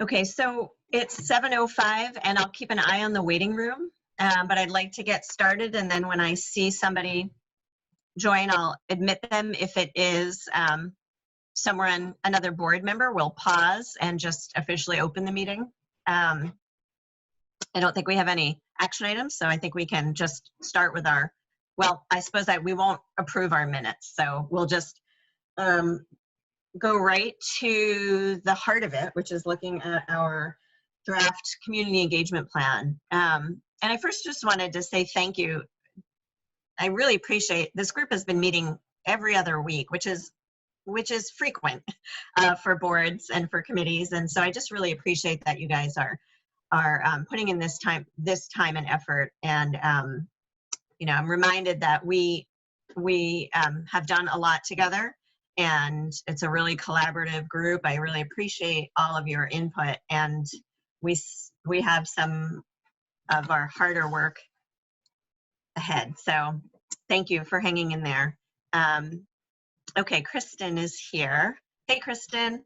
Okay, so it's 7:05 and I'll keep an eye on the waiting room, but I'd like to get started, and then when I see somebody join, I'll admit them. If it is someone, another board member, we'll pause and just officially open the meeting. I don't think we have any action items, so I think we can just start with our, well, I suppose that we won't approve our minutes, so we'll just go right to the heart of it, which is looking at our draft community engagement plan. And I first just wanted to say thank you. I really appreciate, this group has been meeting every other week, which is frequent for boards and for committees. And so I just really appreciate that you guys are putting in this time and effort. And you know, I'm reminded that we have done a lot together, and it's a really collaborative group. I really appreciate all of your input, and we have some of our harder work ahead. So thank you for hanging in there. Okay, Kristen is here. Hey, Kristen.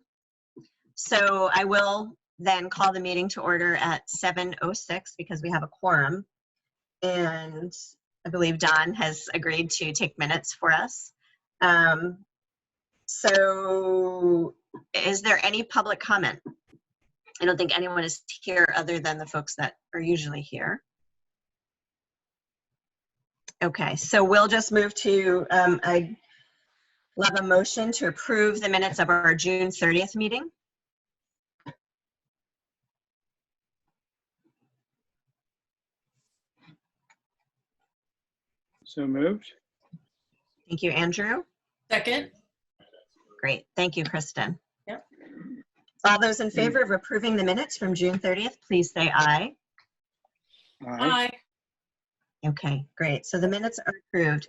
So I will then call the meeting to order at 7:06 because we have a quorum. And I believe Don has agreed to take minutes for us. So is there any public comment? I don't think anyone is here other than the folks that are usually here. Okay, so we'll just move to, I love a motion to approve the minutes of our June 30th meeting. So moved. Thank you, Andrew. Second. Great, thank you, Kristen. Yep. All those in favor of approving the minutes from June 30th, please say aye. Aye. Okay, great. So the minutes are approved.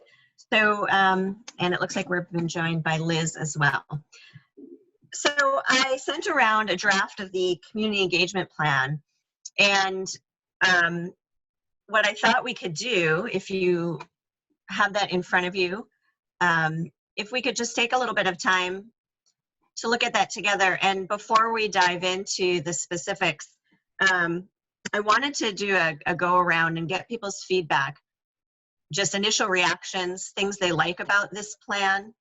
So, and it looks like we've been joined by Liz as well. So I sent around a draft of the community engagement plan, and what I thought we could do, if you have that in front of you, if we could just take a little bit of time to look at that together. And before we dive into the specifics, I wanted to do a go around and get people's feedback, just initial reactions, things they like about this plan,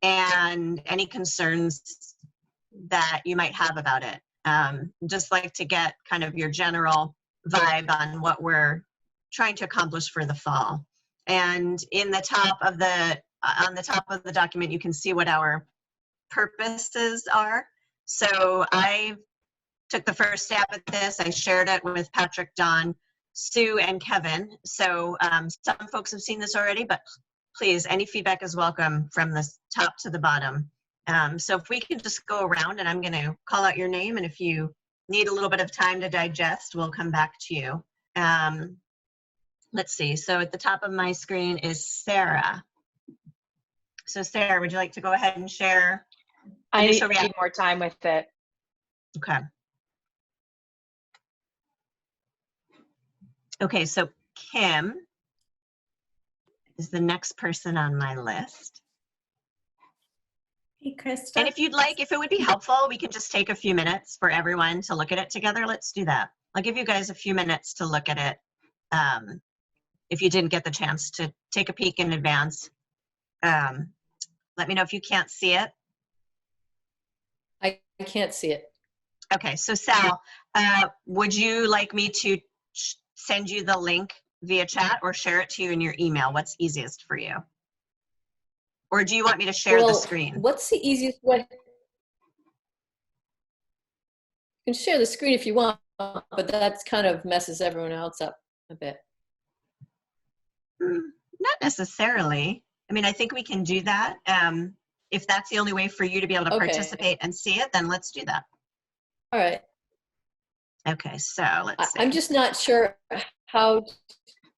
and any concerns that you might have about it. Just like to get kind of your general vibe on what we're trying to accomplish for the fall. And in the top of the, on the top of the document, you can see what our purposes are. So I took the first stab at this. I shared it with Patrick, Don, Sue, and Kevin. So some folks have seen this already, but please, any feedback is welcome from the top to the bottom. So if we can just go around, and I'm going to call out your name, and if you need a little bit of time to digest, we'll come back to you. Let's see. So at the top of my screen is Sarah. So Sarah, would you like to go ahead and share? I need more time with it. Okay. Okay, so Kim is the next person on my list. Hey, Krista. And if you'd like, if it would be helpful, we can just take a few minutes for everyone to look at it together. Let's do that. I'll give you guys a few minutes to look at it. If you didn't get the chance to take a peek in advance, let me know if you can't see it. I can't see it. Okay, so Sal, would you like me to send you the link via chat or share it to you in your email? What's easiest for you? Or do you want me to share the screen? What's the easiest way? You can share the screen if you want, but that kind of messes everyone else up a bit. Not necessarily. I mean, I think we can do that. If that's the only way for you to be able to participate and see it, then let's do that. All right. Okay, so let's see. I'm just not sure how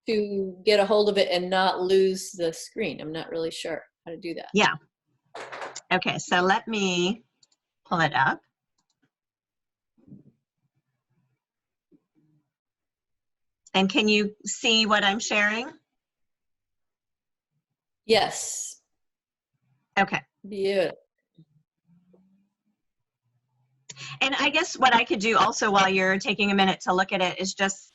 to get a hold of it and not lose the screen. I'm not really sure how to do that. Yeah. Okay, so let me pull it up. And can you see what I'm sharing? Yes. Okay. Beautiful. And I guess what I could do also while you're taking a minute to look at it is just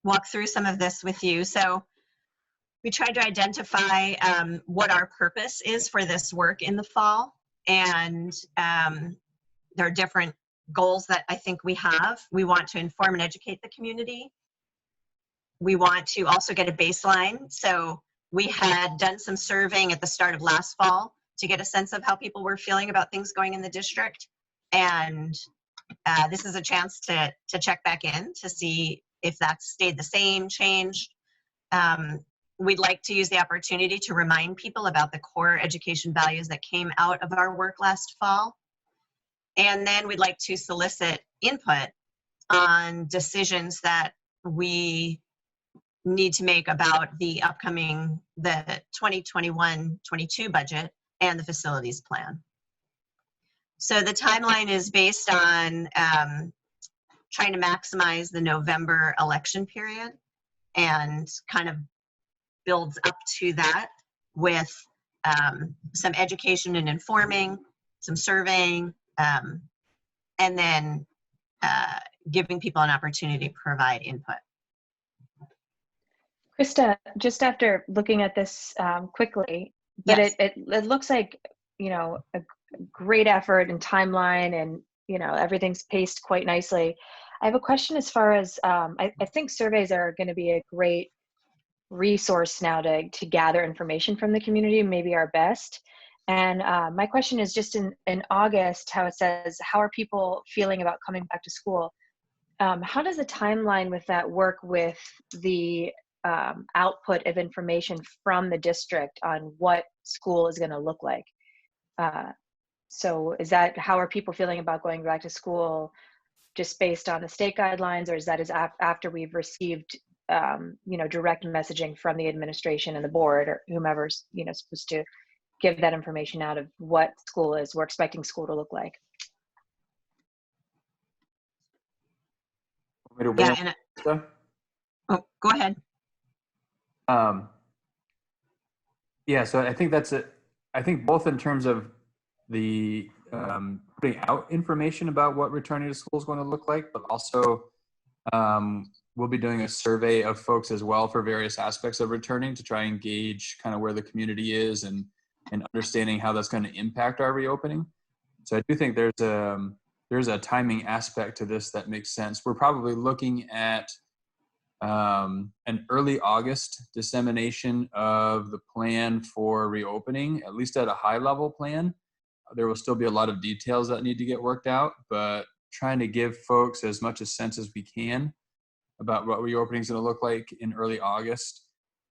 walk through some of this with you. So we tried to identify what our purpose is for this work in the fall. And there are different goals that I think we have. We want to inform and educate the community. We want to also get a baseline. So we had done some surveying at the start of last fall to get a sense of how people were feeling about things going in the district. And this is a chance to check back in to see if that's stayed the same, changed. We'd like to use the opportunity to remind people about the core education values that came out of our work last fall. And then we'd like to solicit input on decisions that we need to make about the 2021-22 budget and the facilities plan. So the timeline is based on trying to maximize the November election period and kind of builds up to that with some education and informing, some surveying, and then giving people an opportunity to provide input. Krista, just after looking at this quickly, but Yes. it looks like, you know, a great effort and timeline, and, you know, everything's paced quite nicely. I have a question as far as, I think surveys are going to be a great resource now to gather information from the community, maybe our best. And my question is just in August, how it says, how are people feeling about coming back to school? How does the timeline with that work with the output of information from the district on what school is going to look like? So is that, how are people feeling about going back to school just based on the state guidelines, or is that after we've received you know, direct messaging from the administration and the board or whomever's, you know, supposed to give that information out of what school is, we're expecting school to look like? Yeah, and oh, go ahead. Yeah, so I think that's it. I think both in terms of the putting out information about what returning to school is going to look like, but also we'll be doing a survey of folks as well for various aspects of returning to try and gauge kind of where the community is and understanding how that's going to impact our reopening. So I do think there's a timing aspect to this that makes sense. We're probably looking at an early August dissemination of the plan for reopening, at least at a high level plan. There will still be a lot of details that need to get worked out, but trying to give folks as much a sense as we can about what reopening is going to look like in early August,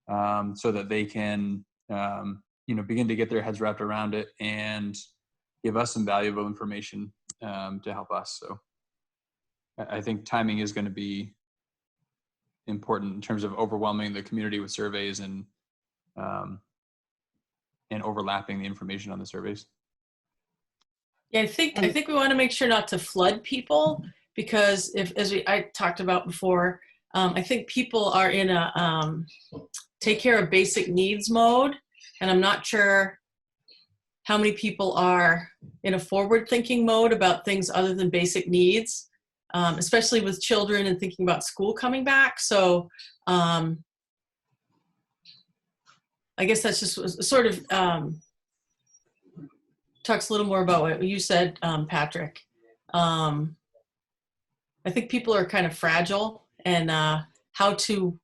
so that they can, you know, begin to get their heads wrapped around it and give us some valuable information to help us. So I think timing is going to be important in terms of overwhelming the community with surveys and overlapping the information on the surveys. Yeah, I think we want to make sure not to flood people, because I talked about before, I think people are in a take care of basic needs mode, and I'm not sure how many people are in a forward-thinking mode about things other than basic needs, especially with children and thinking about school coming back. So I guess that's just sort of talks a little more about what you said, Patrick. I think people are kind of fragile, and how to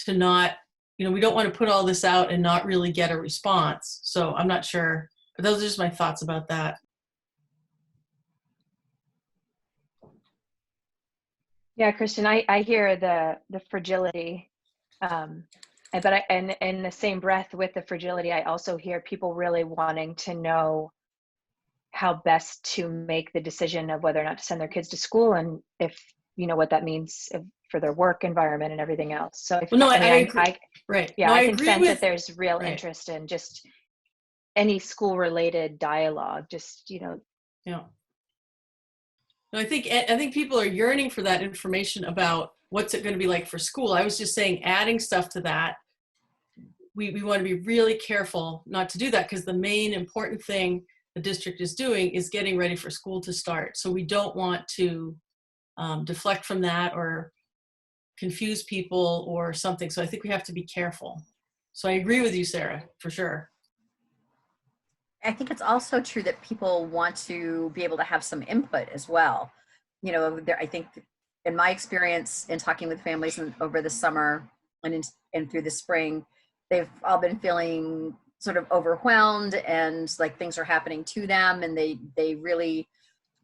not, you know, we don't want to put all this out and not really get a response. So I'm not sure. But those are just my thoughts about that. Yeah, Kristen, I hear the fragility, but in the same breath with the fragility, I also hear people really wanting to know how best to make the decision of whether or not to send their kids to school, and if, you know, what that means for their work environment and everything else. So Well, no, I agree. Right. Yeah, no, I can agree sense with, that there's real right. interest in just any school-related dialogue. Just, you know. Yeah. No, I think people are yearning for that information about what's it going to be like for school. I was just saying, adding stuff to that, we want to be really careful not to do that, because the main important thing the district is doing is getting ready for school to start. So we don't want to deflect from that or confuse people or something. So I think we have to be careful. So I agree with you, Sarah, for sure. I think it's also true that people want to be able to have some input as well. You know, I think in my experience in talking with families over the summer and through the spring, they've all been feeling sort of overwhelmed and like things are happening to them, and they really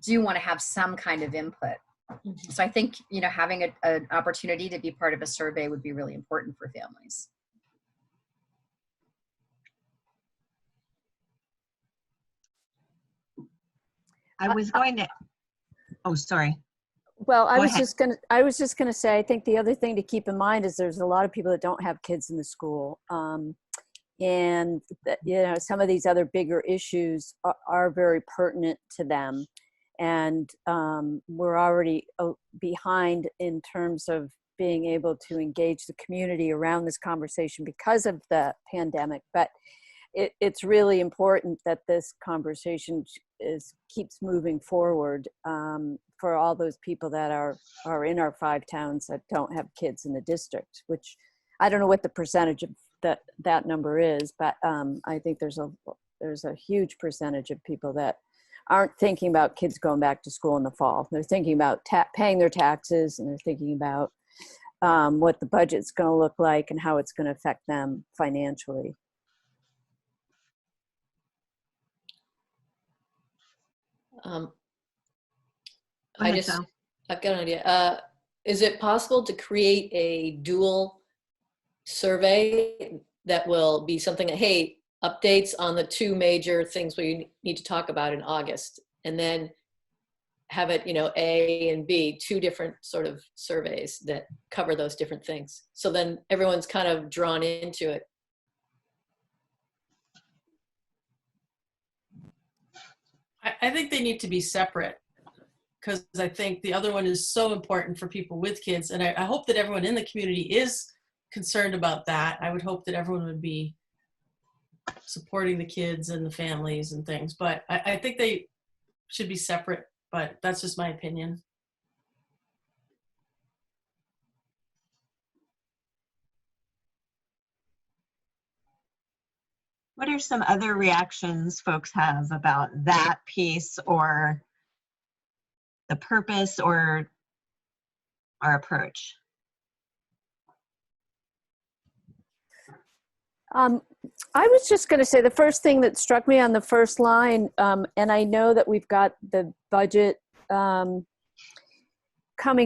do want to have some kind of input. Mhm. So I think, you know, having an opportunity to be part of a survey would be really important for families. I was going to, oh, sorry. Well, I Go was ahead. just gonna say, I think the other thing to keep in mind is there's a lot of people that don't have kids in the school. And that, you know, some of these other bigger issues are very pertinent to them. And we're already behind in terms of being able to engage the community around this conversation because of the pandemic. But it's really important that this conversation keeps moving forward for all those people that are in our 5 towns that don't have kids in the district, which I don't know what the percentage of that number is, but I think there's a huge percentage of people that aren't thinking about kids going back to school in the fall. They're thinking about paying their taxes, and they're thinking about what the budget's going to look like and how it's going to affect them financially. Go I've ahead, Sal. got an idea. Is it possible to create a dual survey that will be something that, hey, updates on the 2 major things we need to talk about in August, and then have it, you know, A and B, 2 different sort of surveys that cover those different things. So then everyone's kind of drawn into it. I think they need to be separate, because I think the other one is so important for people with kids. And I hope that everyone in the community is concerned about that. I would hope that everyone would be supporting the kids and the families and things. But I think they should be separate, but that's just my opinion. What are some other reactions folks have about that piece or the purpose or our approach? I was just going to say the first thing that struck me on the first line, and I know that we've got the budget coming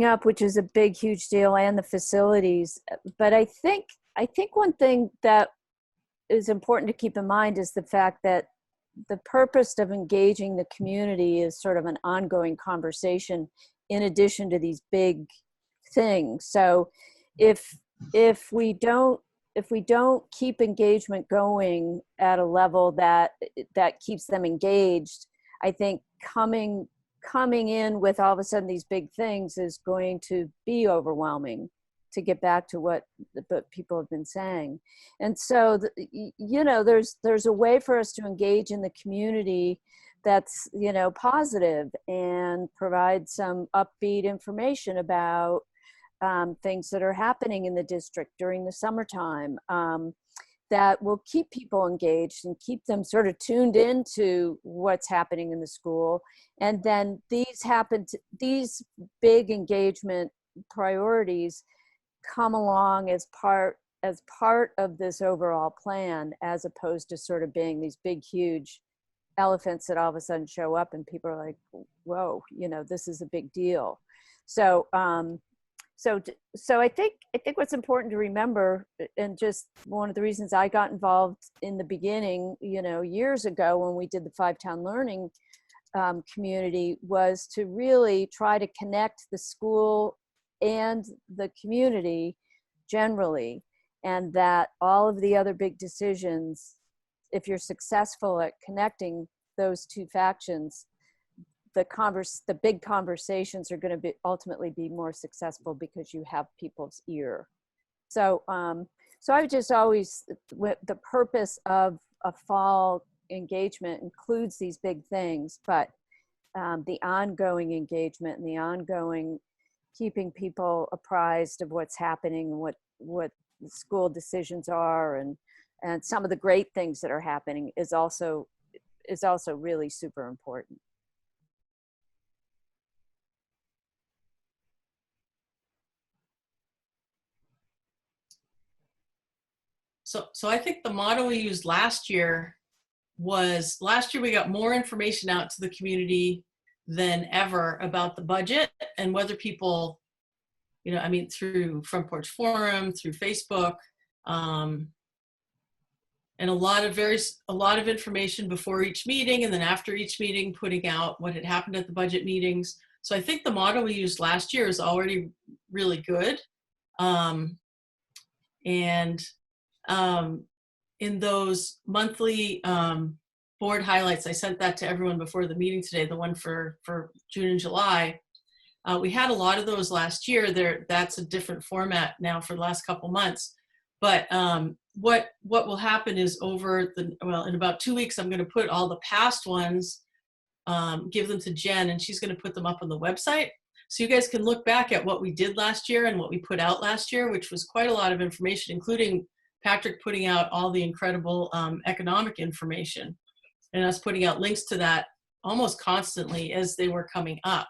up, which is a big, huge deal, and the facilities. But I think one thing that is important to keep in mind is the fact that the purpose of engaging the community is sort of an ongoing conversation in addition to these big things. So if we don't keep engagement going at a level that keeps them engaged, I think coming in with all of a sudden these big things is going to be overwhelming, to get back to what people have been saying. And so, you know, there's a way for us to engage in the community that's, you know, positive and provide some upbeat information about things that are happening in the district during the summertime that will keep people engaged and keep them sort of tuned into what's happening in the school. And then these big engagement priorities come along as part of this overall plan, as opposed to sort of being these big, huge elephants that all of a sudden show up and people are like, whoa, you know, this is a big deal. So, so I think what's important to remember, and just one of the reasons I got involved in the beginning, you know, years ago when we did the 5-town learning community, was to really try to connect the school and the community generally, and that all of the other big decisions, if you're successful at connecting those 2 factions, the big conversations are going to ultimately be more successful because you have people's ear. So so I've just always, the purpose of a fall engagement includes these big things, but the ongoing engagement and the ongoing keeping people apprised of what's happening and what the school decisions are and some of the great things that are happening is also really super important. So I think the model we used last year was, we got more information out to the community than ever about the budget and whether people, I mean, through Front Porch Forum, through Facebook, and a lot of information before each meeting and then after each meeting, putting out what had happened at the budget meetings. So I think the model we used last year is already really good. In those monthly board highlights, I sent that to everyone before the meeting today, the one for June and July. We had a lot of those last year. That's a different format now for the last couple months. But what will happen is in about 2 weeks, I'm going to put all the past ones, give them to Jen, and she's going to put them up on the website. So you guys can look back at what we did last year and what we put out last year, which was quite a lot of information, including Patrick putting out all the incredible economic information and us putting out links to that almost constantly as they were coming up.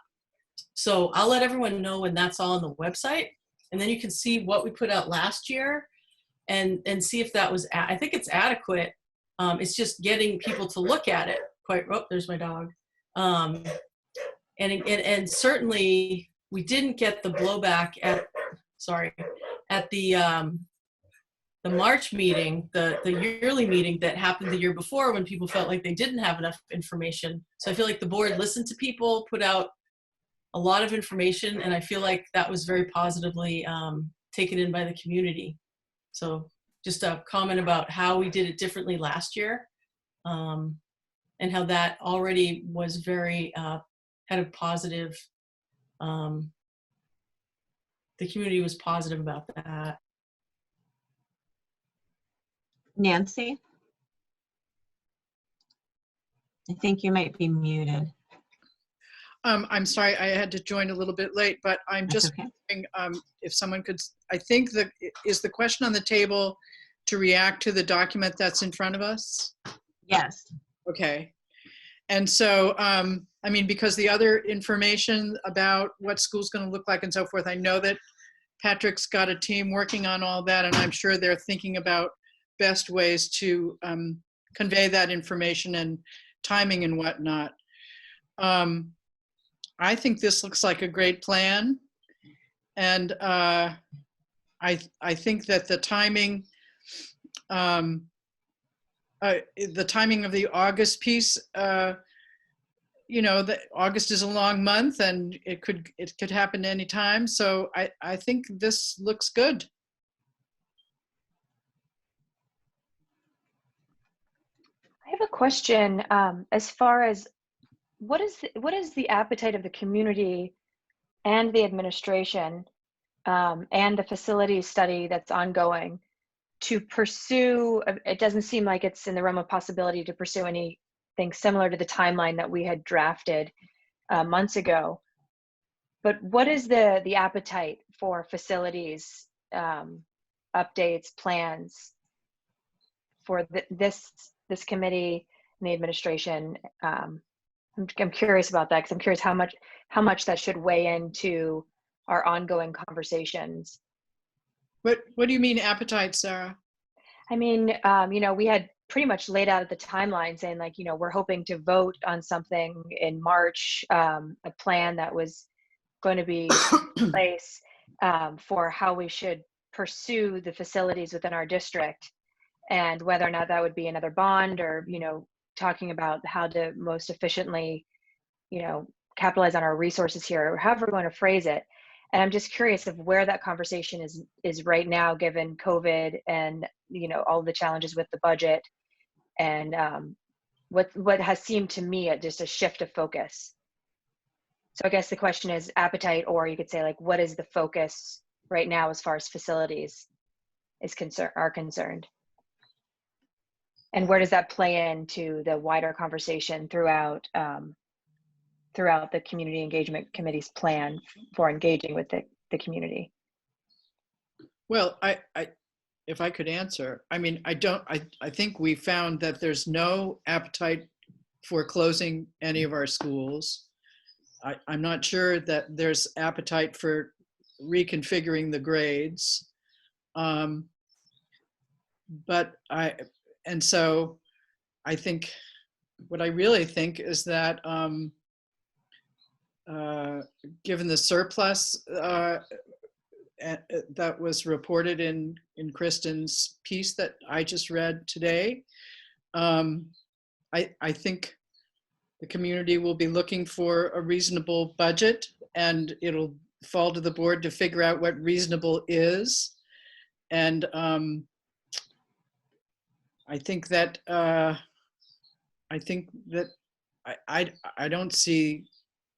So I'll let everyone know when that's all on the website, and then you can see what we put out last year and see if that was, I think it's adequate. It's just getting people to look at it. There's my dog. And certainly we didn't get the blowback at the March meeting, the yearly meeting that happened the year before when people felt like they didn't have enough information. So I feel like the board listened to people, put out a lot of information, and I feel like that was very positively taken in by the community. So just a comment about how we did it differently last year, and how that already was very, had a positive, the community was positive about that. Nancy? I think you might be muted. I'm sorry, I had to join a little bit late, but I'm That's just okay. wondering if someone could, I think that, is the question on the table to react to the document that's in front of us? Yes. Okay. And so, I mean, because the other information about what school's going to look like and so forth, I know that Patrick's got a team working on all that, and I'm sure they're thinking about best ways to convey that information and timing and whatnot. I think this looks like a great plan, and I think that the timing of the August piece, that August is a long month, and it could happen any time. So I think this looks good. I have a question as far as what is the appetite of the community and the administration and the facilities study that's ongoing to pursue, it doesn't seem like it's in the realm of possibility to pursue anything similar to the timeline that we had drafted months ago. But what is the appetite for facilities updates, plans for this committee and the administration? I'm curious about that, because I'm curious how much that should weigh into our ongoing conversations. What do you mean appetite, Sarah? I mean, we had pretty much laid out the timeline saying, like, we're hoping to vote on something in March, a plan that was going to be in place for how we should pursue the facilities within our district, and whether or not that would be another bond or, talking about how to most efficiently, capitalize on our resources here, or however we want to phrase it. And I'm just curious of where that conversation is right now, given COVID and, all the challenges with the budget, and what has seemed to me just a shift of focus. So I guess the question is appetite, or you could say, like, what is the focus right now as far as facilities are concerned? And where does that play into the wider conversation throughout throughout the Community Engagement Committee's plan for engaging with the community? Well, if I could answer, I mean, I think we found that there's no appetite for closing any of our schools. I'm not sure that there's appetite for reconfiguring the grades. And so I think, what I really think is that given the surplus that was reported in Kristen's piece that I just read today, I think the community will be looking for a reasonable budget, and it'll fall to the board to figure out what reasonable is. And I think that I don't see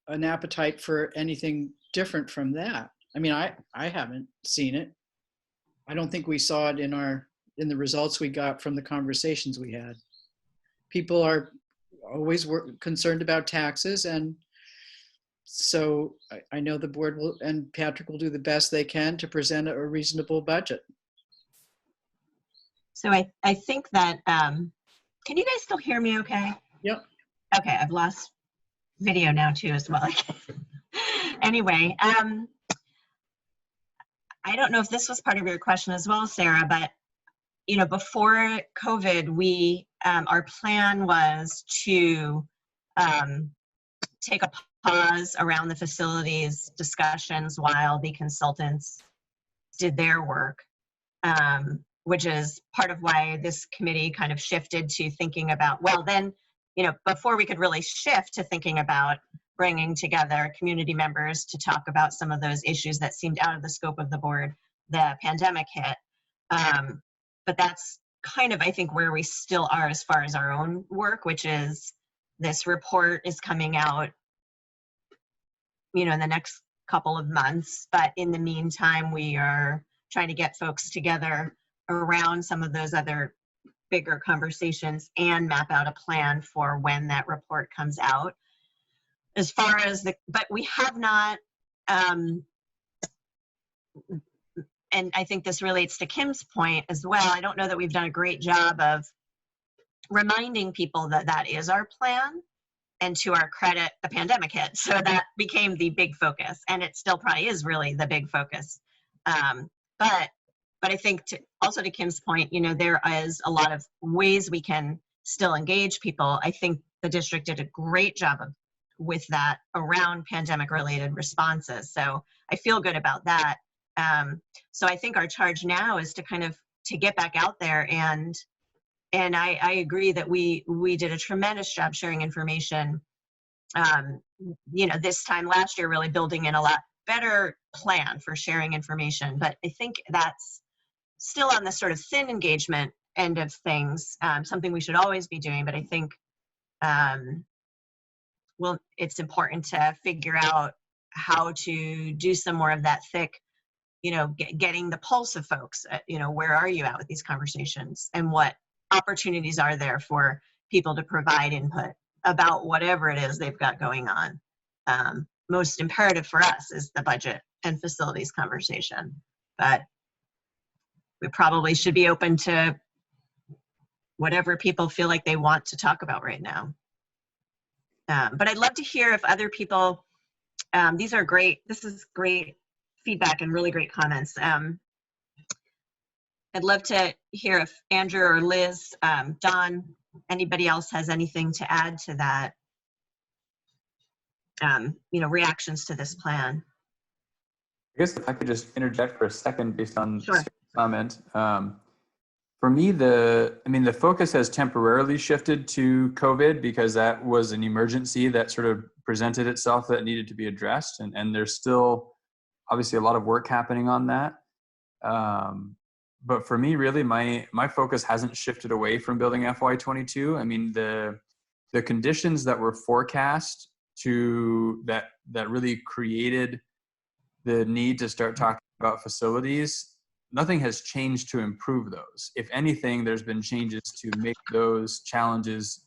an appetite for anything different from that. I mean, I haven't seen it. I don't think we saw it in the results we got from the conversations we had. People are always concerned about taxes, and so I know the board will, and Patrick will do the best they can to present a reasonable budget. So I think that, can you guys still hear me okay? Yep. Okay, I've lost video now too as well. Anyway, I don't know if this was part of your question as well, Sarah, but you know, before COVID, we our plan was to take a pause around the facilities discussions while the consultants did their work, which is part of why this committee kind of shifted to thinking about, well, then, you know, before we could really shift to thinking about bringing together community members to talk about some of those issues that seemed out of the scope of the board, the pandemic hit. But that's kind of, I think, where we still are as far as our own work, which is this report is coming out, you know, in the next couple of months. But in the meantime, we are trying to get folks together around some of those other bigger conversations and map out a plan for when that report comes out. As far as but we have not, and I think this relates to Kim's point as well, I don't know that we've done a great job of reminding people that that is our plan. And to our credit, the pandemic hit. So that became the big focus. And it still probably is really the big focus. But I think also to Kim's point, you know, there is a lot of ways we can still engage people. I think the district did a great job with that around pandemic related responses. So I feel good about that. So I think our charge now is to kind of to get back out there, and I agree that we did a tremendous job sharing information. You know, this time last year, really building in a lot better plan for sharing information. But I think that's still on the sort of thin engagement end of things, something we should always be doing. But I think, well, it's important to figure out how to do some more of that thick, you know, getting the pulse of folks. You know, where are you at with these conversations, and what opportunities are there for people to provide input about whatever it is they've got going on. Most imperative for us is the budget and facilities conversation, but we probably should be open to whatever people feel like they want to talk about right now. But I'd love to hear if other people, these are great, this is great feedback and really great comments. I'd love to hear if Andrew or Liz, Don, anybody else has anything to add to that, you know, reactions to this plan. I guess if I could just interject for a second based on Sure. Sarah's comment. For me, the focus has temporarily shifted to COVID because that was an emergency that sort of presented itself that needed to be addressed. And there's still obviously a lot of work happening on that. But for me, really, my focus hasn't shifted away from building FY22. I mean, the conditions that were forecast to that really created the need to start talking about facilities nothing has changed to improve those. If anything, there's been changes to make those challenges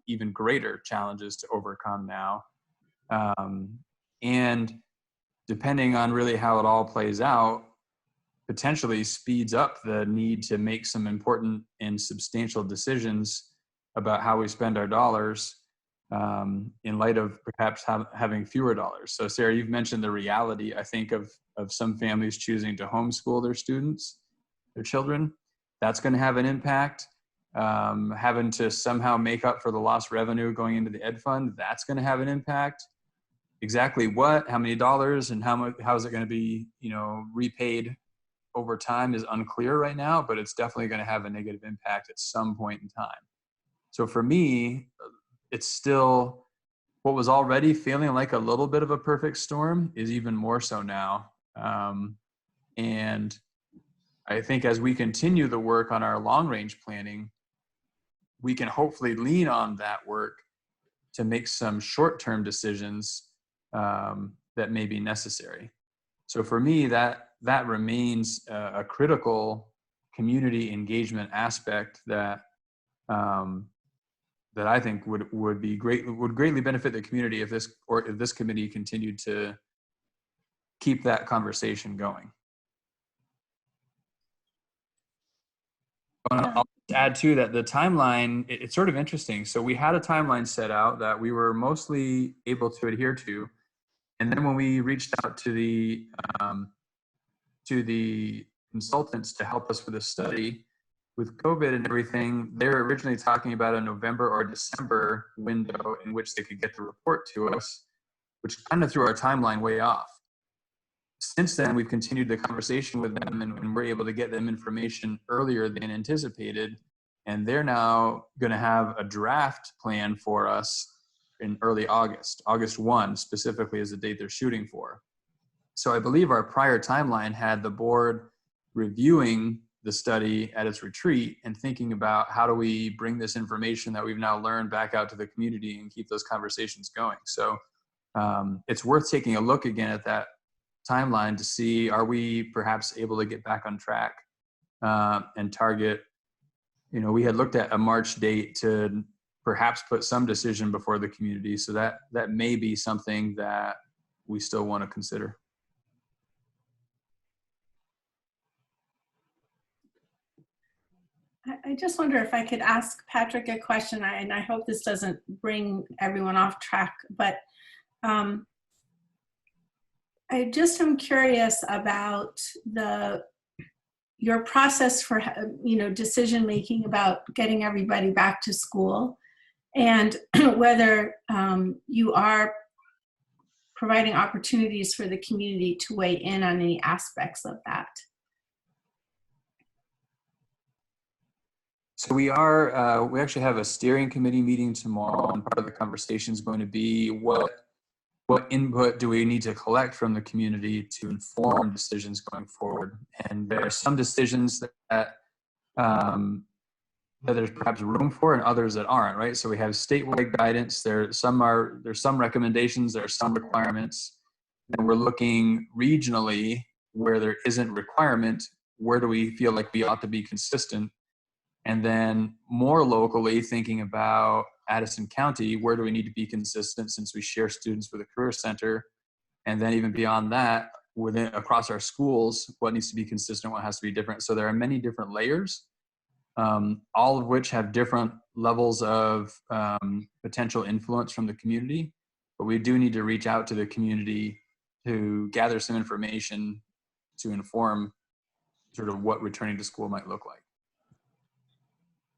even greater challenges to overcome now. And depending on really how it all plays out, potentially speeds up the need to make some important and substantial decisions about how we spend our dollars in light of perhaps having fewer dollars. So Sarah, you've mentioned the reality, I think, of some families choosing to homeschool their students, their children. That's going to have an impact. Having to somehow make up for the lost revenue going into the ed fund, that's going to have an impact. Exactly what, how many dollars, and how is it going to be, repaid over time is unclear right now, but it's definitely going to have a negative impact at some point in time. So for me, it's still what was already feeling like a little bit of a perfect storm is even more so now. And I think as we continue the work on our long range planning, we can hopefully lean on that work to make some short-term decisions that may be necessary. So for me, that remains a critical community engagement aspect that that I think would greatly benefit the community if this committee continued to keep that conversation going. I'll add too that the timeline, it's sort of interesting. So we had a timeline set out that we were mostly able to adhere to. And then when we reached out to the consultants to help us with the study, with COVID and everything, they were originally talking about a November or December window in which they could get the report to us, which kind of threw our timeline way off. Since then, we've continued the conversation with them and we're able to get them information earlier than anticipated. And they're now going to have a draft plan for us in early August. August 1 specifically is the date they're shooting for. So I believe our prior timeline had the board reviewing the study at its retreat and thinking about how do we bring this information that we've now learned back out to the community and keep those conversations going. So it's worth taking a look again at that timeline to see, are we perhaps able to get back on track and target, we had looked at a March date to perhaps put some decision before the community. So that may be something that we still want to consider. I just wonder if I could ask Patrick a question, and I hope this doesn't bring everyone off track, but I just am curious about your process for decision making about getting everybody back to school, and whether you are providing opportunities for the community to weigh in on any aspects of that. So we actually have a steering committee meeting tomorrow, and part of the conversation is going to be what input do we need to collect from the community to inform decisions going forward. And there are some decisions that there's perhaps room for and others that aren't, right? So we have statewide guidance. There's some recommendations, there are some requirements. And we're looking regionally where there isn't requirement, where do we feel like we ought to be consistent? And then more locally, thinking about Addison County, where do we need to be consistent since we share students with a career center? And then even beyond that, across our schools, what needs to be consistent, what has to be different. So there are many different layers, all of which have different levels of potential influence from the community. But we do need to reach out to the community to gather some information to inform sort of what returning to school might look like.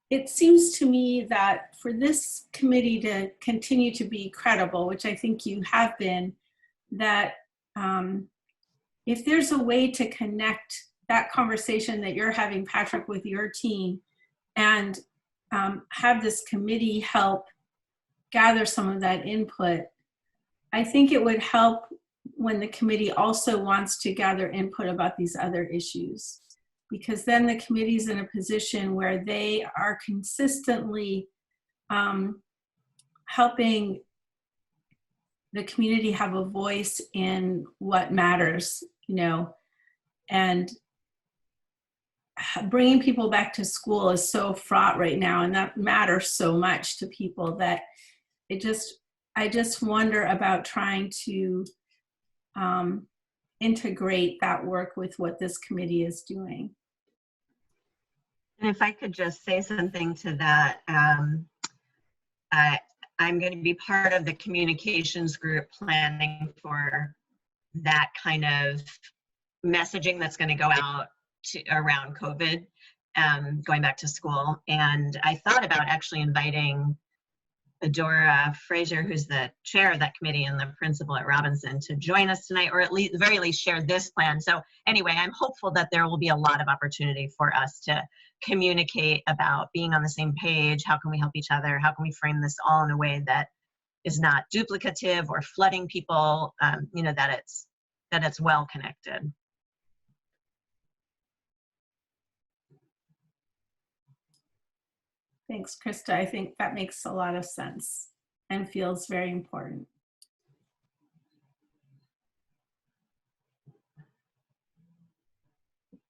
It seems to me that for this committee to continue to be credible, which I think you have been, that if there's a way to connect that conversation that you're having, Patrick, with your team, and have this committee help gather some of that input, I think it would help when the committee also wants to gather input about these other issues. Because then the committee's in a position where they are consistently helping the community have a voice in what matters, and bringing people back to school is so fraught right now, and that matters so much to people that I just wonder about trying to integrate that work with what this committee is doing. And if I could just say something to that, I'm going to be part of the communications group planning for that kind of messaging that's going to go out around COVID, going back to school. And I thought about actually inviting Adora Frazier, who's the chair of that committee and the principal at Robinson, to join us tonight, or at least, very least, share this plan. So anyway, I'm hopeful that there will be a lot of opportunity for us to communicate about being on the same page. How can we help each other? How can we frame this all in a way that is not duplicative or flooding people? That it's well connected. Thanks, Krista. I think that makes a lot of sense and feels very important.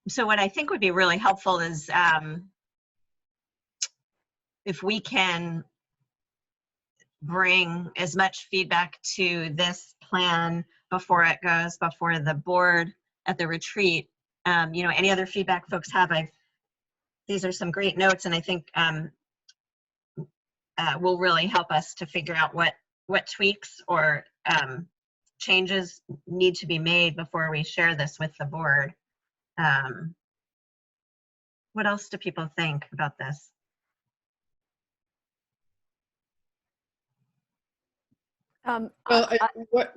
So what I think would be really helpful is if we can bring as much feedback to this plan before it goes before the board at the retreat. Any other feedback folks have, these are some great notes, and I think will really help us to figure out what tweaks or changes need to be made before we share this with the board. What else do people think about this? Well,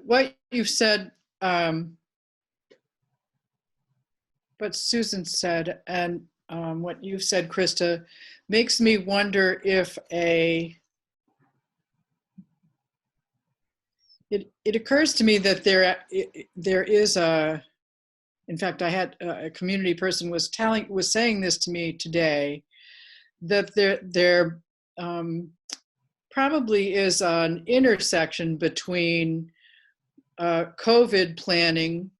what you've said, what Susan said, and what you've said, Krista, makes me wonder if it occurs to me that there is in fact, I had a community person was saying this to me today, that there probably is an intersection between COVID planning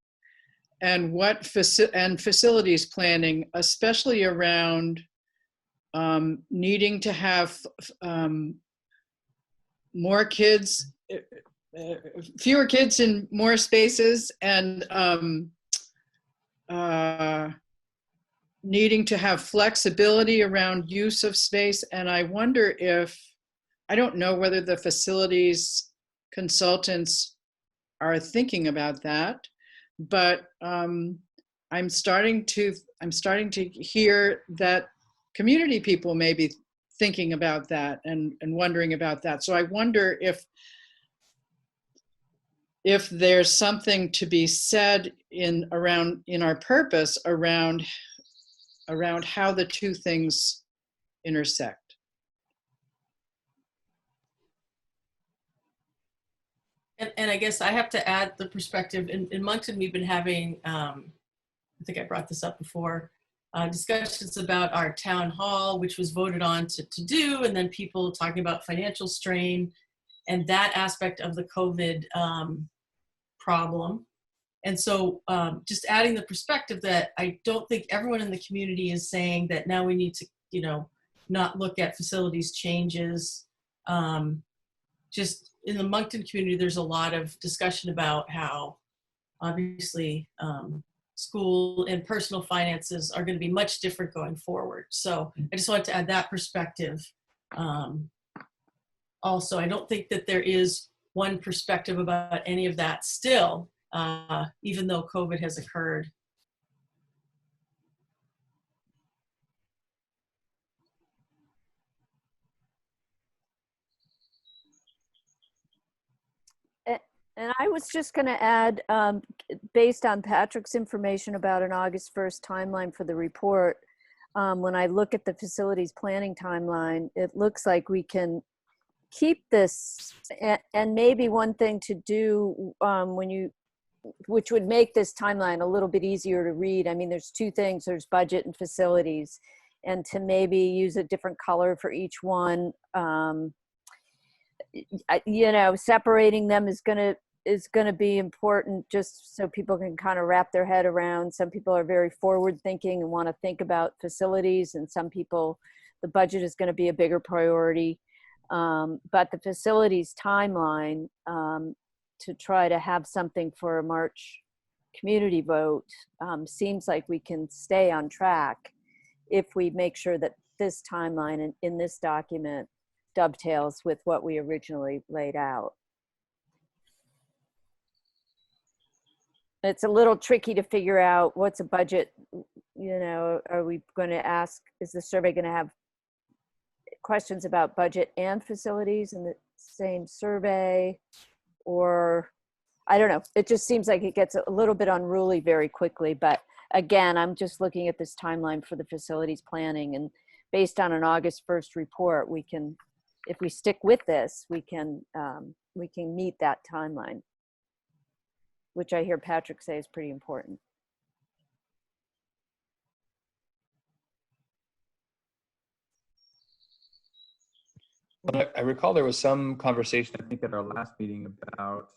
and facilities planning, especially around needing to have more kids, fewer kids in more spaces, and needing to have flexibility around use of space. And I wonder I don't know whether the facilities consultants are thinking about that, but I'm starting to hear that community people may be thinking about that and wondering about that. So I wonder if there's something to be said in our purpose around how the two things intersect. And I guess I have to add the perspective. In Moncton, we've been having, I think I brought this up before, discussions about our town hall, which was voted on to do, and then people talking about financial strain and that aspect of the COVID problem. And so just adding the perspective that I don't think everyone in the community is saying that now we need to, not look at facilities changes. Just in the Moncton community, there's a lot of discussion about how obviously school and personal finances are going to be much different going forward. So I just wanted to add that perspective. Also, I don't think that there is one perspective about any of that still, even though COVID has occurred. And I was just going to add, based on Patrick's information about an August 1st timeline for the report, when I look at the facilities planning timeline, it looks like we can keep this. And maybe one thing to do which would make this timeline a little bit easier to read. I mean, there's two things, there's budget and facilities, and to maybe use a different color for each one. Separating them is going to is going to be important, just so people can kind of wrap their head around. Some people are very forward thinking and want to think about facilities, and some people, the budget is going to be a bigger priority. But the facilities timeline, to try to have something for a March community vote, seems like we can stay on track if we make sure that this timeline in this document dovetails with what we originally laid out. It's a little tricky to figure out what's a budget, you know, are we going to ask, is the survey going to have questions about budget and facilities in the same survey? Or, I don't know, it just seems like it gets a little bit unruly very quickly. But again, I'm just looking at this timeline for the facilities planning, and based on an August 1st report, we can, if we stick with this, we can meet that timeline, which I hear Patrick say is pretty important. Well, I recall there was some conversation, I think, at our last meeting about,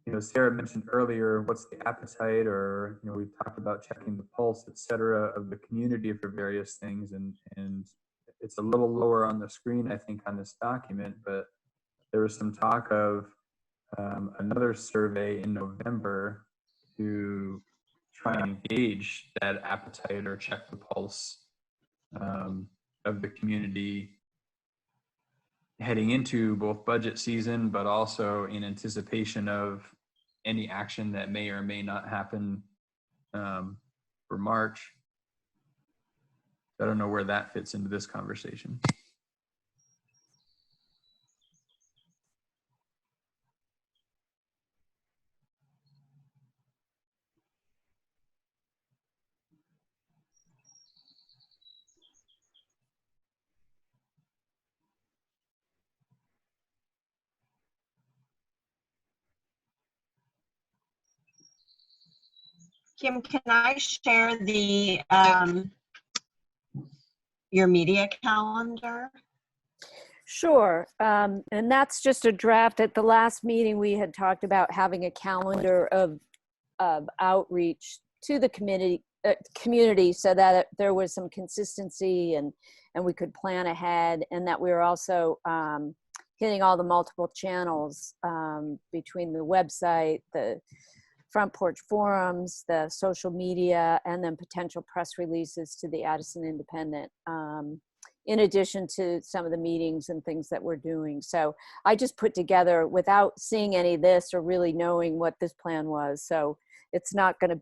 you know, Sarah mentioned earlier, what's the appetite, or, you know, we've talked about checking the pulse, et cetera, of the community for various things. And it's a little lower on the screen, I think, on this document, but there was some talk of another survey in November to try and gauge that appetite or check the pulse of the community heading into both budget season, but also in anticipation of any action that may or may not happen for March. I don't know where that fits into this conversation. Kim, can I share the your media calendar? Sure, and that's just a draft. At the last meeting, we had talked about having a calendar of outreach to the community so that there was some consistency and we could plan ahead, and that we were also hitting all the multiple channels between the website, the front porch forums, the social media, and then potential press releases to the Addison Independent, in addition to some of the meetings and things that we're doing. So I just put together, without seeing any of this or really knowing what this plan was. So it's not going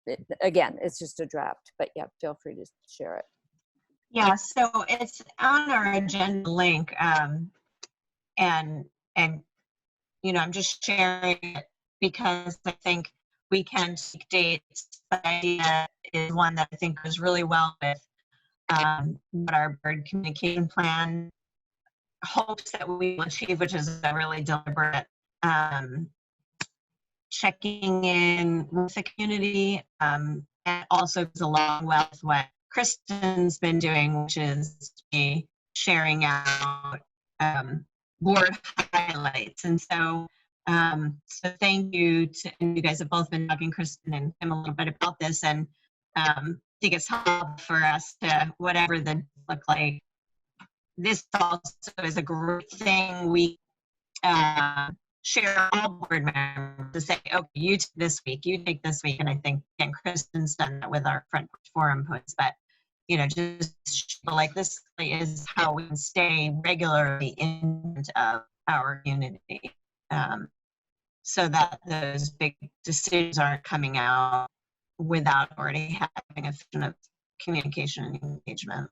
to, again, it's just a draft, but yeah, feel free to share it. Yeah, so it's on our agenda link, and you know, I'm just sharing it because I think we can take dates. The idea is one that I think goes really well with what our bird communication plan hopes that we will achieve, which is a really deliberate checking in with the community, and also goes along well with what Kristen's been doing, which is sharing out board highlights. And so so thank you to, and you guys have both been talking, Kristen and Kim, a little bit about this, and I think it's helpful for us to, whatever the look like, this also is a great thing. We share all board members to say, okay, you take this week, you take this week, and I think, and Kristen's done that with our front forum posts, but you know, just like this is how we can stay regularly in of our community, so that those big decisions aren't coming out without already having a vision of communication and engagement.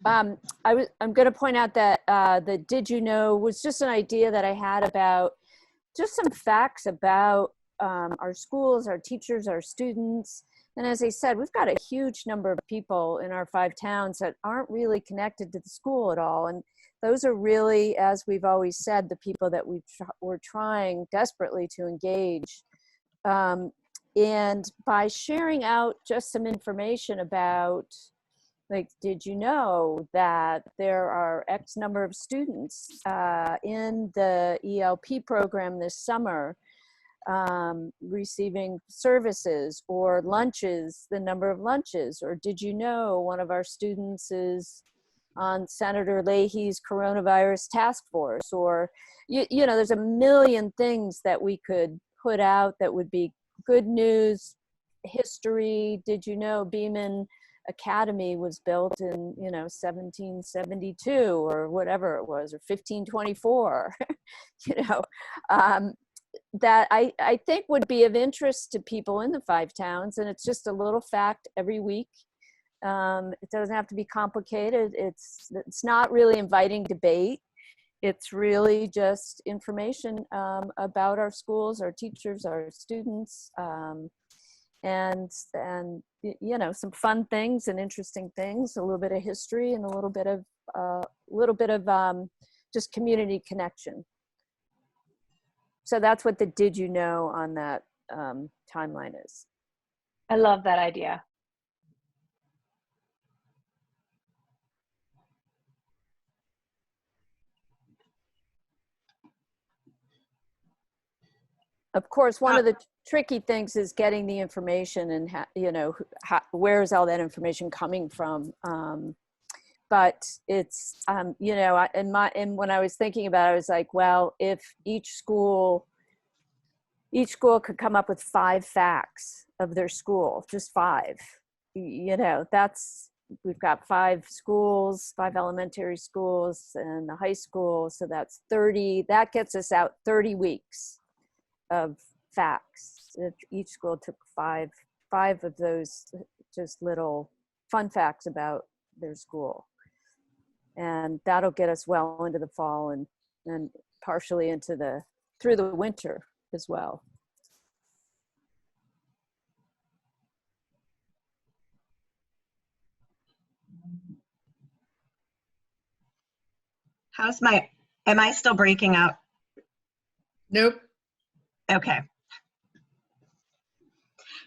I'm going to point out that the Did You Know was just an idea that I had about just some facts about our schools, our teachers, our students. And as I said, we've got a huge number of people in our 5 towns that aren't really connected to the school at all. And those are really, as we've always said, the people that we're trying desperately to engage. And by sharing out just some information about Like, did you know that there are X number of students in the ELP program this summer receiving services or lunches, the number of lunches? Or did you know one of our students is on Senator Leahy's coronavirus task force? Or, you know, there's a million things that we could put out that would be good news, history. Did you know Beeman Academy was built in, you know, 1772 or whatever it was, or 1524, you know, that I think would be of interest to people in the 5 towns. And it's just a little fact every week. It doesn't have to be complicated. It's not really inviting debate. It's really just information about our schools, our teachers, our students, and you know, some fun things and interesting things, a little bit of history, and a little bit of just community connection. So that's what the did you know on that timeline is. I love that idea. Of course, one of the tricky things is getting the information and, you know, where is all that information coming from? But it's, you know, and when I was thinking about it, I was like, well, if each school could come up with 5 facts of their school, just 5, you know, we've got 5 schools, 5 elementary schools and a high school. So that's 30, that gets us out 30 weeks of facts. If each school took 5 of those just little fun facts about their school. And that'll get us well into the fall and partially into through the winter as well. Am I still breaking out? Nope. Okay.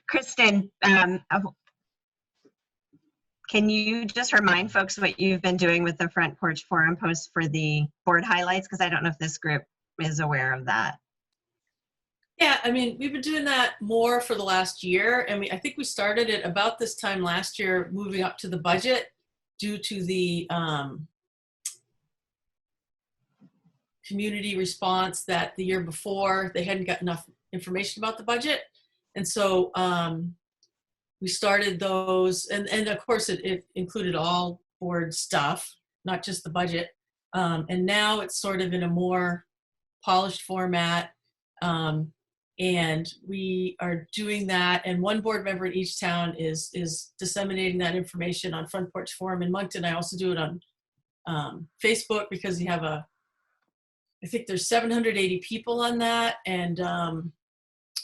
Kristen, can you just remind folks what you've been doing with the Front Porch Forum post for the board highlights? Because I don't know if this group is aware of that. Yeah, I mean, we've been doing that more for the last year. And I think we started it about this time last year, moving up to the budget due to the community response that the year before they hadn't got enough information about the budget. And so we started those, and of course it included all board stuff, not just the budget. And now it's sort of in a more polished format. And we are doing that. And one board member in each town is disseminating that information on Front Porch Forum in Moncton. I also do it on Facebook because you have I think there's 780 people on that. And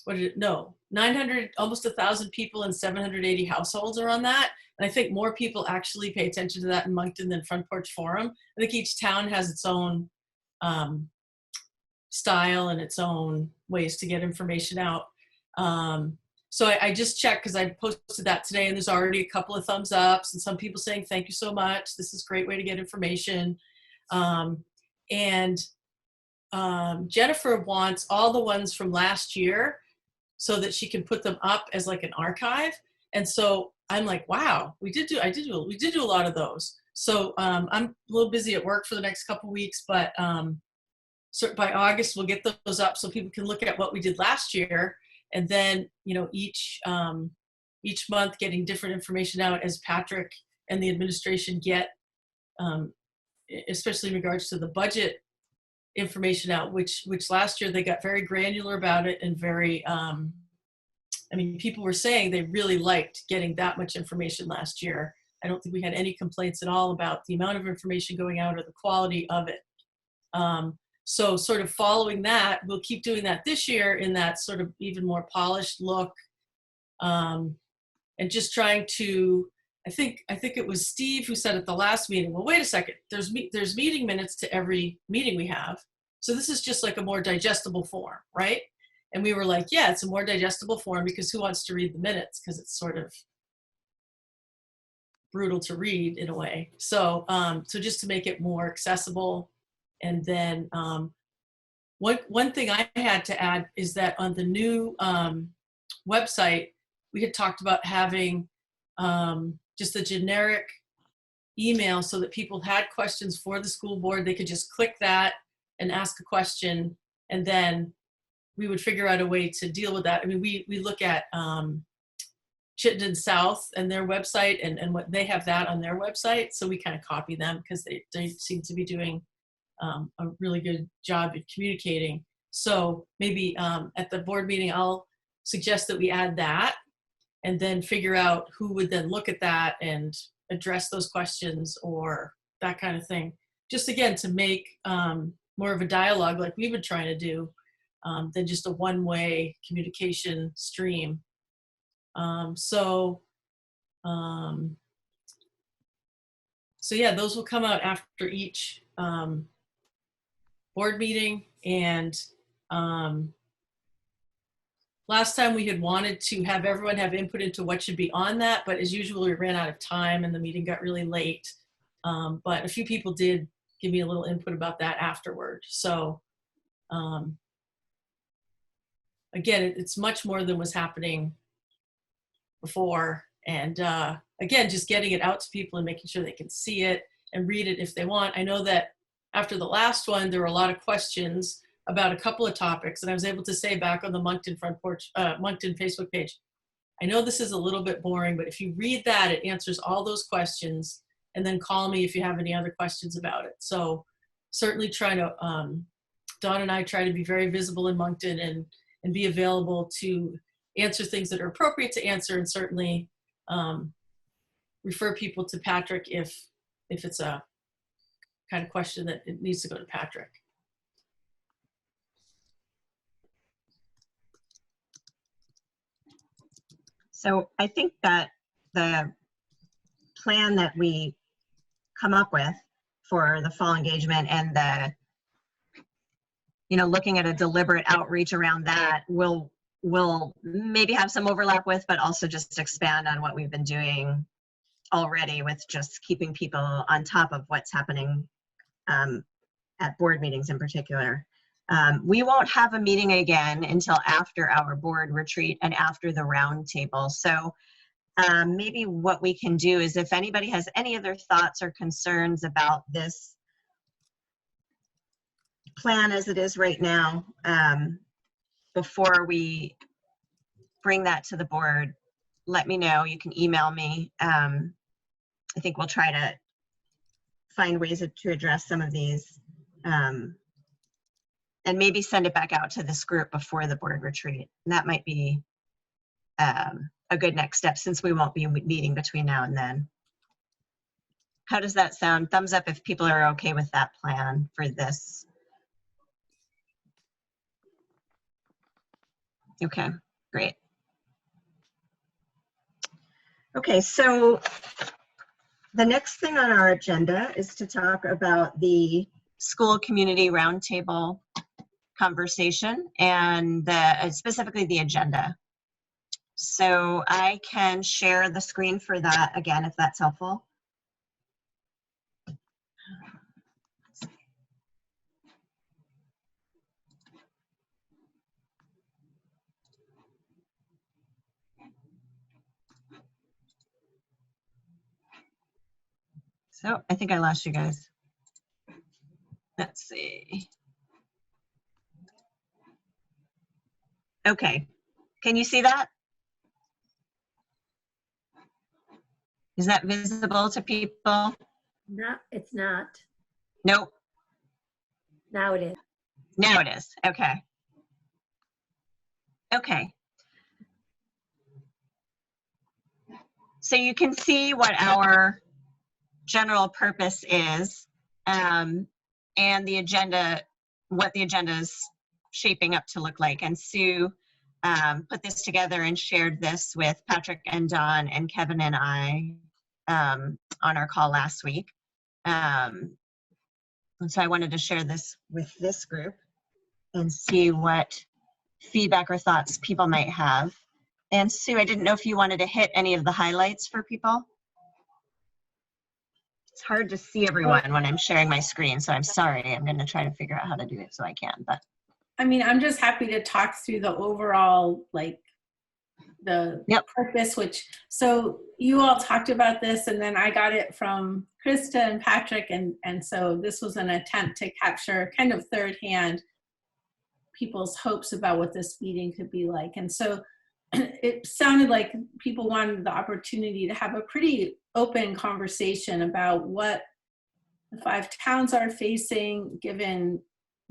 900, almost 1,000 people and 780 households are on that. And I think more people actually pay attention to that in Moncton than Front Porch Forum. I think each town has its own style and its own ways to get information out. So I just checked because I posted that today, and there's already a couple of thumbs ups and some people saying, thank you so much. This is a great way to get information. Jennifer wants all the ones from last year so that she can put them up as like an archive. And so I'm like, wow, we did do a lot of those. So I'm a little busy at work for the next couple of weeks, but so by August we'll get those up so people can look at what we did last year. And then, you know, each month getting different information out as Patrick and the administration get, especially in regards to the budget information out, which last year they got very granular about it and very, I mean, people were saying they really liked getting that much information last year. I don't think we had any complaints at all about the amount of information going out or the quality of it. So sort of following that, we'll keep doing that this year in that sort of even more polished look, and just trying to, I think it was Steve who said at the last meeting, well, wait a second, there's meeting minutes to every meeting we have. So this is just like a more digestible form, right? And we were like, yeah, it's a more digestible form because who wants to read the minutes? Because it's sort of brutal to read in a way. So, so just to make it more accessible. And then one thing I had to add is that on the new website, we had talked about having just a generic email so that people had questions for the school board. They could just click that and ask a question, and then we would figure out a way to deal with that. I mean, we look at Chittenden South and their website, and what they have that on their website. So we kind of copy them because they seem to be doing a really good job at communicating. So maybe at the board meeting, I'll suggest that we add that and then figure out who would then look at that and address those questions or that kind of thing. Just again, to make more of a dialogue like we've been trying to do than just a one-way communication stream. So yeah, those will come out after each board meeting. And last time we had wanted to have everyone have input into what should be on that, but as usual, we ran out of time and the meeting got really late. But a few people did give me a little input about that afterward. So again, it's much more than was happening before. And again, just getting it out to people and making sure they can see it and read it if they want. I know that after the last one, there were a lot of questions about a couple of topics, and I was able to say back on the Moncton front porch, Moncton Facebook page, I know this is a little bit boring, but if you read that, it answers all those questions, and then call me if you have any other questions about it. So certainly try to, Dawn and I try to be very visible in Moncton and be available to answer things that are appropriate to answer, and certainly refer people to Patrick if it's a kind of question that it needs to go to Patrick. So I think that the plan that we come up with for the fall engagement and the, looking at a deliberate outreach around that will maybe have some overlap with, but also just expand on what we've been doing already with just keeping people on top of what's happening at board meetings in particular. We won't have a meeting again until after our board retreat and after the round table. So maybe what we can do is, if anybody has any other thoughts or concerns about this plan as it is right now, before we bring that to the board, let me know. You can email me. I think we'll try to find ways to address some of these. And maybe send it back out to this group before the board retreat. And that might be a good next step, since we won't be meeting between now and then. How does that sound? Thumbs up if people are okay with that plan for this. Okay, great. Okay, so the next thing on our agenda is to talk about the school community roundtable conversation and specifically the agenda. So I can share the screen for that again, if that's helpful. So I think I lost you guys. Let's see. Okay, can you see that? Is that visible to people? No, it's not. Nope. Now it is. Now it is. Okay. Okay. So you can see what our general purpose is, and the agenda, what the agenda is shaping up to look like. And Sue put this together and shared this with Patrick and Dawn and Kevin and I on our call last week. And so I wanted to share this with this group and see what feedback or thoughts people might have. And Sue, I didn't know if you wanted to hit any of the highlights for people. It's hard to see everyone when I'm sharing my screen, so I'm sorry. I'm going to try to figure out how to do it so I can. But I mean, I'm just happy to talk through the overall, like, the purpose, which, so you all talked about this, and then I got it from Krista and Patrick, and so this was an attempt to capture kind of third hand people's hopes about what this meeting could be like. And so it sounded like people wanted the opportunity to have a pretty open conversation about what the 5 towns are facing, given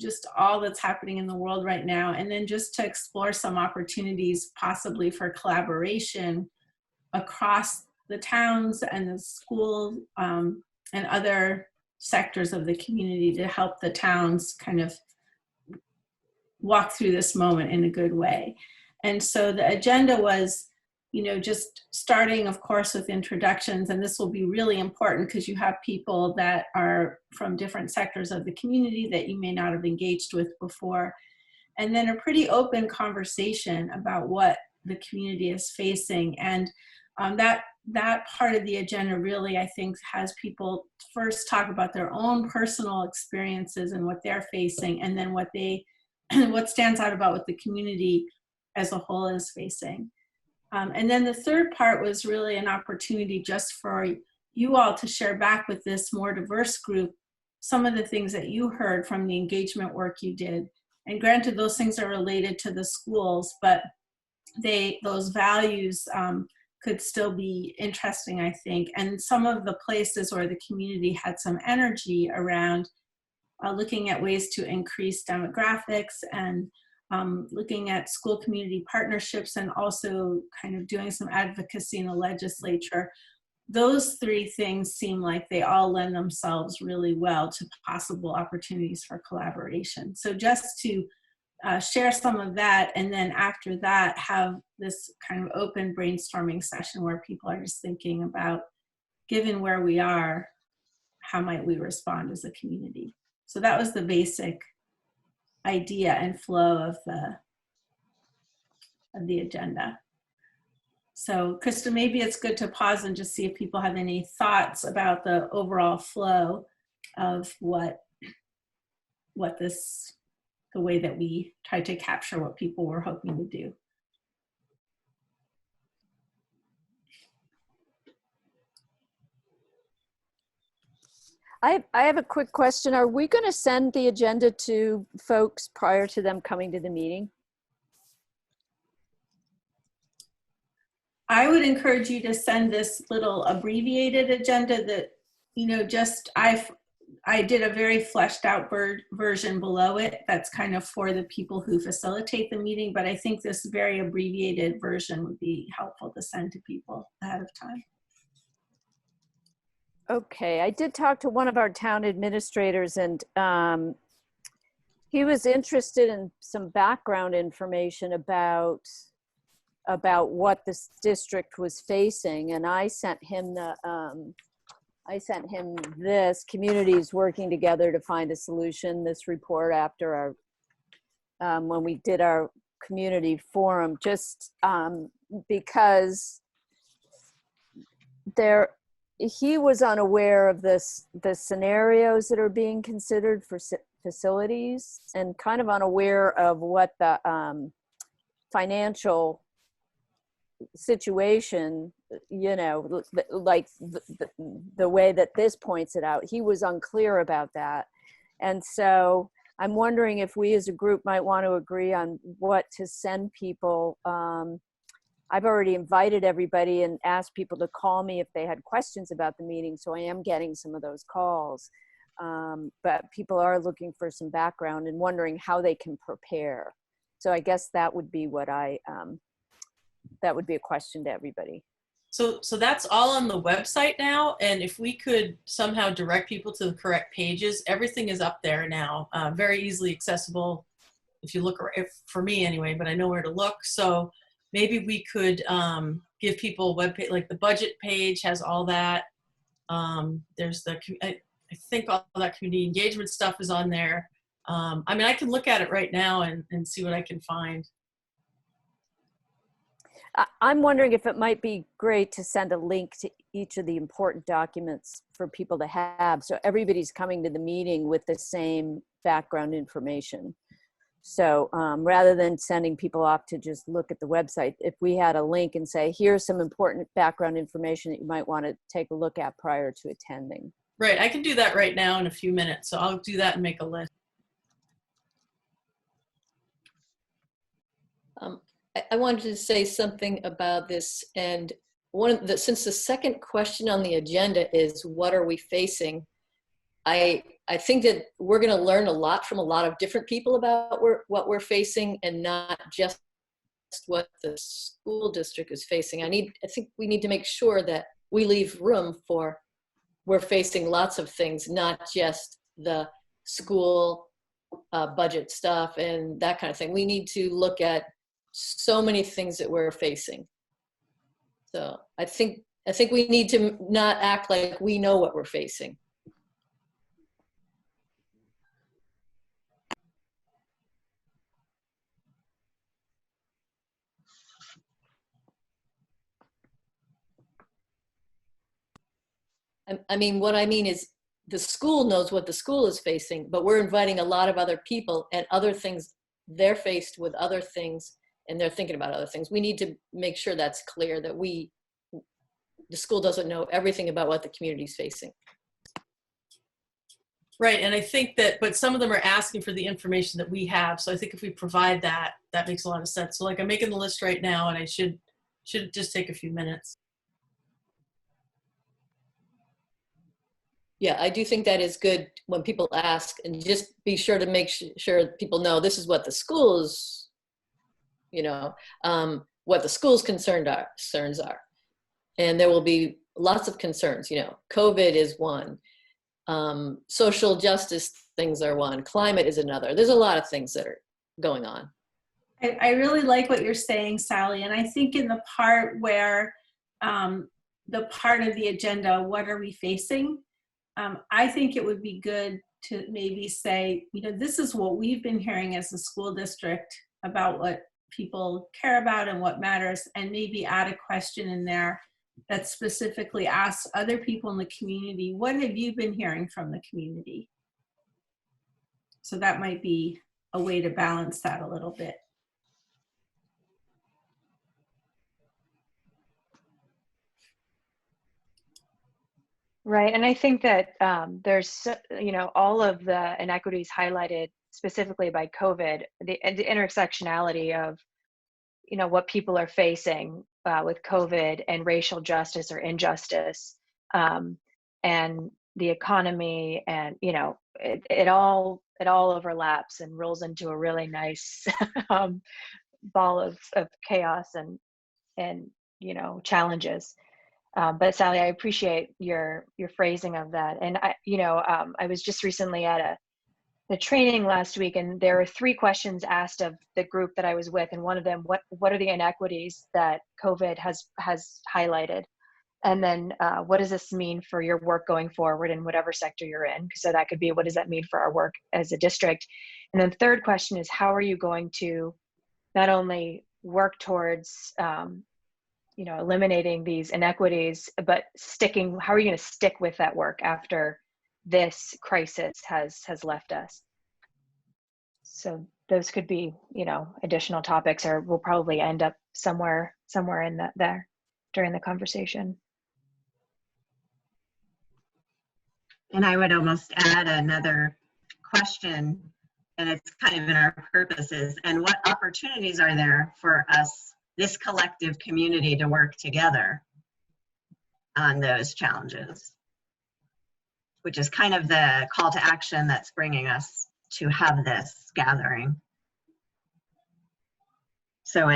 just all that's happening in the world right now, and then just to explore some opportunities possibly for collaboration across the towns and the school and other sectors of the community to help the towns kind of walk through this moment in a good way. And so the agenda was, you know, just starting, of course, with introductions, and this will be really important because you have people that are from different sectors of the community that you may not have engaged with before. And then a pretty open conversation about what the community is facing. And that part of the agenda really, I think, has people first talk about their own personal experiences and what they're facing, and then what stands out about what the community as a whole is facing. And then the third part was really an opportunity just for you all to share back with this more diverse group some of the things that you heard from the engagement work you did. And granted, those things are related to the schools, but those values could still be interesting, I think. And some of the places where the community had some energy around looking at ways to increase demographics and looking at school community partnerships, and also kind of doing some advocacy in the legislature. Those 3 things seem like they all lend themselves really well to possible opportunities for collaboration. So just to share some of that, and then after that have this kind of open brainstorming session where people are just thinking about, given where we are, how might we respond as a community? So that was the basic idea and flow of the agenda. So Krista, maybe it's good to pause and just see if people have any thoughts about the overall flow of the way that we tried to capture what people were hoping to do. I have a quick question. Are we going to send the agenda to folks prior to them coming to the meeting? I would encourage you to send this little abbreviated agenda that, you know, just I did a very fleshed out version below it. That's kind of for the people who facilitate the meeting, but I think this very abbreviated version would be helpful to send to people ahead of time. Okay, I did talk to one of our town administrators, and he was interested in some background information about what this district was facing, and I sent him this communities working together to find a solution. This report after our when we did our community forum, just because he was unaware of the scenarios that are being considered for facilities, and kind of unaware of what the financial situation, you know, like the way that this points it out. He was unclear about that. And so I'm wondering if we as a group might want to agree on what to send people. I've already invited everybody and asked people to call me if they had questions about the meeting, so I am getting some of those calls. But people are looking for some background and wondering how they can prepare. So I guess that would be what that would be a question to everybody. So that's all on the website now, and if we could somehow direct people to the correct pages, everything is up there now, very easily accessible. If you look, for me anyway, but I know where to look. So maybe we could give people a web page, like the budget page has all that. There's I think all that community engagement stuff is on there. I mean, I can look at it right now and see what I can find. I'm wondering if it might be great to send a link each of the important documents for people to have. So everybody's coming to the meeting with the same background information. So rather than sending people off to just look at the website, if we had a link and say, here's some important background information that you might want to take a look at prior to attending. Right, I can do that right now in a few minutes. So I'll do that and make a list. I wanted to say something about this, and since the second question on the agenda is what are we facing, I think that we're going to learn a lot from a lot of different people about what we're facing, and not just what the school district is facing. I think we need to make sure that we leave room for we're facing lots of things, not just the school budget stuff and that kind of thing. We need to look at so many things that we're facing. So I think we need to not act like we know what we're facing. I mean, what I mean is the school knows what the school is facing, but we're inviting a lot of other people and other things. They're faced with other things and they're thinking about other things. We need to make sure that's clear, that the school doesn't know everything about what the community is facing. Right, and I think that, but some of them are asking for the information that we have. So I think if we provide that, that makes a lot of sense. So like I'm making the list right now, and I should just take a few minutes. Yeah, I do think that is good when people ask, and just be sure to make sure people know this is what the schools, what the school's concerns are. And there will be lots of concerns, COVID is one, social justice things are one, climate is another. There's a lot of things that are going on. I really like what you're saying, Sally. And I think in the part where the part of the agenda, what are we facing? I think it would be good to maybe say, this is what we've been hearing as a school district about what people care about and what matters, and maybe add a question in there that specifically asks other people in the community, what have you been hearing from the community? So that might be a way to balance that a little bit. Right, and I think that there's, all of the inequities highlighted specifically by COVID, the intersectionality of, what people are facing with COVID and racial justice or injustice, and the economy, and it all overlaps and rolls into a really nice ball of chaos and challenges. But Sally, I appreciate your phrasing of that. And I was just recently at the training last week, and there were 3 questions asked of the group that I was with, and one of them, what are the inequities that COVID has highlighted? And then what does this mean for your work going forward in whatever sector you're in? So that could be, what does that mean for our work as a district? And then third question is, how are you going to not only work towards eliminating these inequities, but how are you going to stick with that work after this crisis has left us? So those could be, additional topics, or we'll probably end up somewhere in there during the conversation. And I would almost add another question, and it's kind of in our purposes, and what opportunities are there for us, this collective community, to work together on those challenges, which is kind of the call to action that's bringing us to have this gathering. So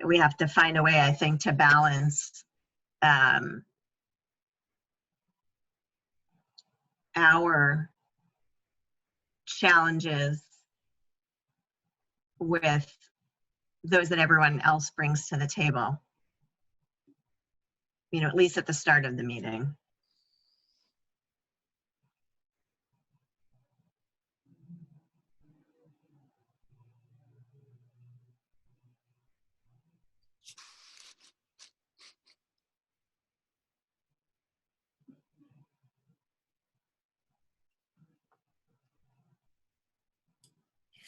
we have to find a way, I think, to balance our challenges with those that everyone else brings to the table, at least at the start of the meeting.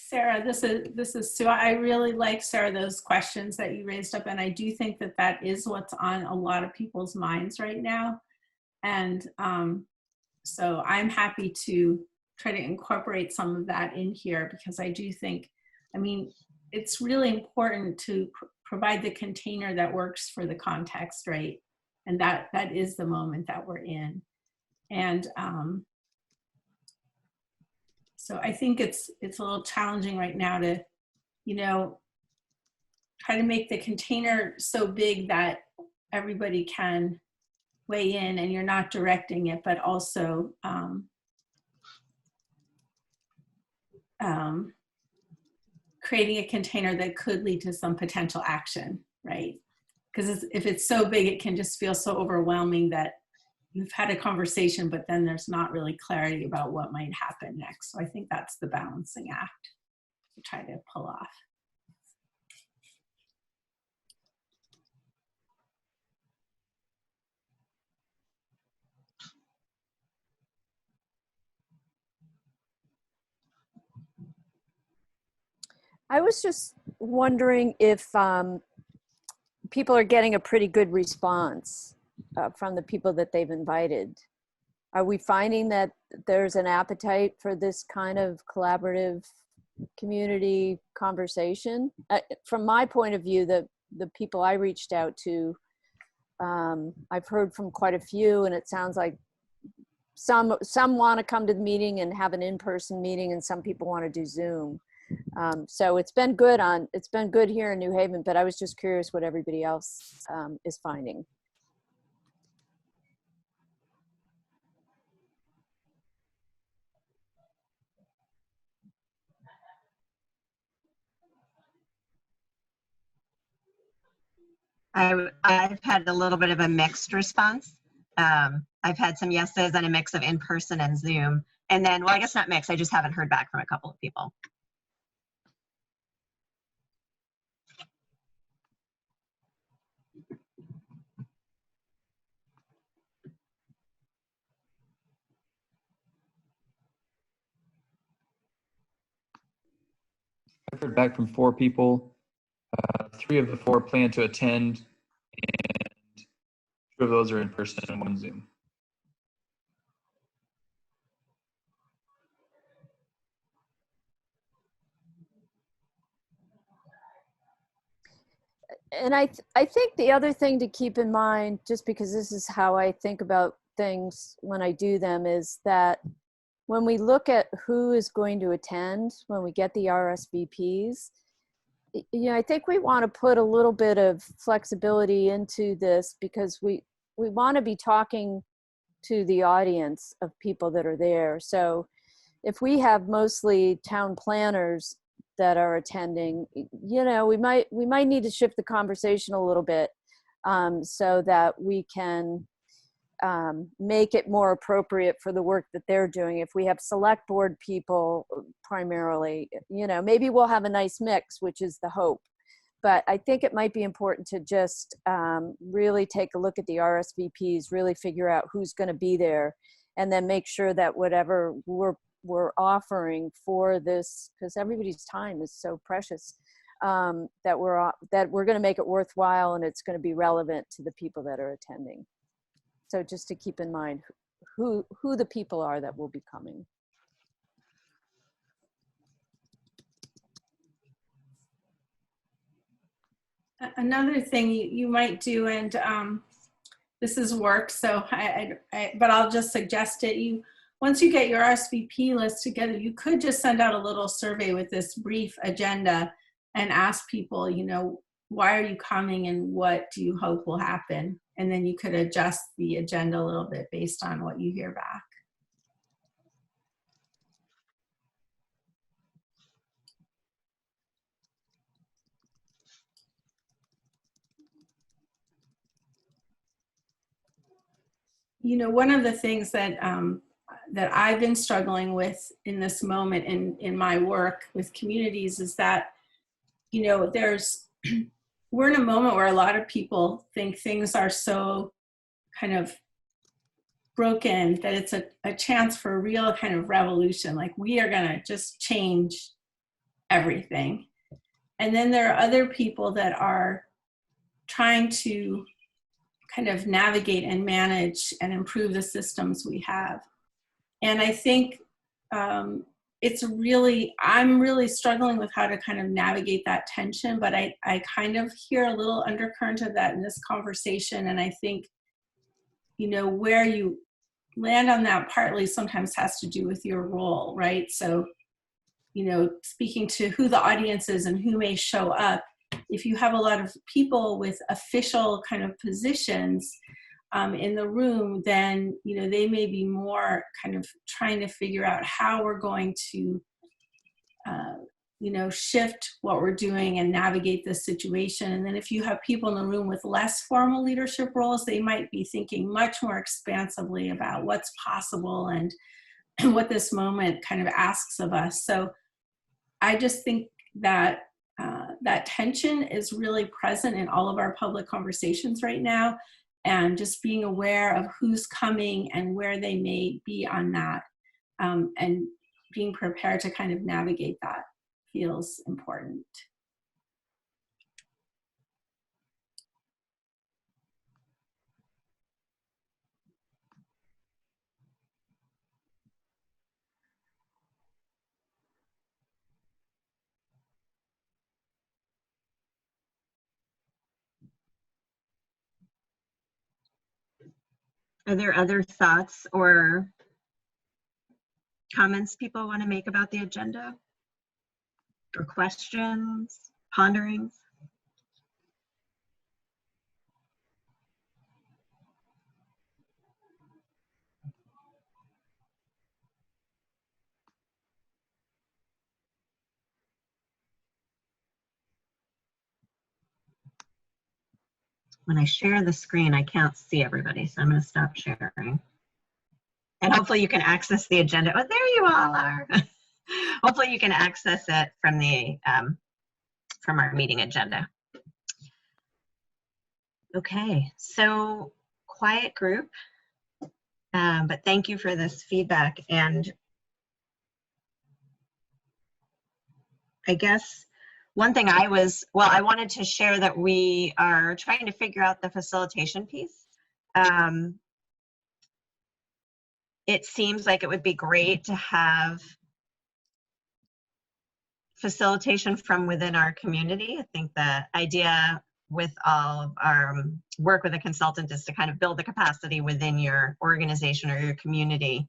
Sarah, this is Sue. I really like, Sarah, those questions that you raised up, and I do think that that is what's on a lot of people's minds right now. And so I'm happy to try to incorporate some of that in here, because I do think, I mean, it's really important to provide the container that works for the context, right? And that is the moment that we're in. And so I think it's a little challenging right now to, you know, try to make the container so big that everybody can weigh in and you're not directing it, but also creating a container that could lead to some potential action, right? Because if it's so big, it can just feel so overwhelming that you've had a conversation, but then there's not really clarity about what might happen next. So I think that's the balancing act to try to pull off. I was just wondering if people are getting a pretty good response from the people that they've invited. Are we finding that there's an appetite for this kind of collaborative community conversation? From my point of view, the people I reached out to, I've heard from quite a few, and it sounds like some want to come to the meeting and have an in-person meeting, and some people want to do Zoom. So it's been good here in New Haven, but I was just curious what everybody else is finding. I've had a little bit of a mixed response. I've had some yeses and a mix of in-person and Zoom. And then, well, I guess not mixed, I just haven't heard back from a couple of people. I've heard back from 4 people. 3 of the 4 plan to attend, and 2 of those are in person and 1 Zoom. And I think the other thing to keep in mind, just because this is how I think about things when I do them, is that when we look at who is going to attend, when we get the RSVPs, you know, I think we want to put a little bit of flexibility into this, because we want to be talking to the audience of people that are there. So if we have mostly town planners that are attending, you know, we might need to shift the conversation a little bit so that we can make it more appropriate for the work that they're doing. If we have select board people primarily, you know, maybe we'll have a nice mix, which is the hope. But I think it might be important to just really take a look at the RSVPs, really figure out who's going to be there, and then make sure that whatever we're offering for this, because everybody's time is so precious, that we're going to make it worthwhile and it's going to be relevant to the people that are attending. So just to keep in mind who the people are that will be coming. Another thing you might do, and this is work, so but I'll just suggest it. Once you get your RSVP list together, you could just send out a little survey with this brief agenda and ask people, you know, why are you coming and what do you hope will happen? And then you could adjust the agenda a little bit based on what you hear back. You know, one of the things that that I've been struggling with in this moment in my work with communities is that, you know, we're in a moment where a lot of people think things are so kind of broken that it's a chance for a real kind of revolution. Like, we are going to just change everything. And then there are other people that are trying to kind of navigate and manage and improve the systems we have. And I think I'm really struggling with how to kind of navigate that tension, but I kind of hear a little undercurrent of that in this conversation. And I think, you know, where you land on that partly sometimes has to do with your role, right? So, you know, speaking to who the audience is and who may show up, if you have a lot of people with official kind of positions in the room, then, you know, they may be more kind of trying to figure out how we're going to, you know, shift what we're doing and navigate this situation. And then if you have people in the room with less formal leadership roles, they might be thinking much more expansively about what's possible and what this moment kind of asks of us. So I just think that that tension is really present in all of our public conversations right now, and just being aware of who's coming and where they may be on that, and being prepared to kind of navigate that feels important. Are there other thoughts or comments people want to make about the agenda? Or questions, ponderings? When I share the screen, I can't see everybody, so I'm going to stop sharing. And hopefully you can access the agenda. Oh, there you all are. Hopefully you can access it from the from our meeting agenda. Okay, so quiet group, but thank you for this feedback. And I guess one thing I wanted to share that we are trying to figure out the facilitation piece. It seems like it would be great to have facilitation from within our community. I think the idea with all of our work with a consultant is to kind of build the capacity within your organization or your community.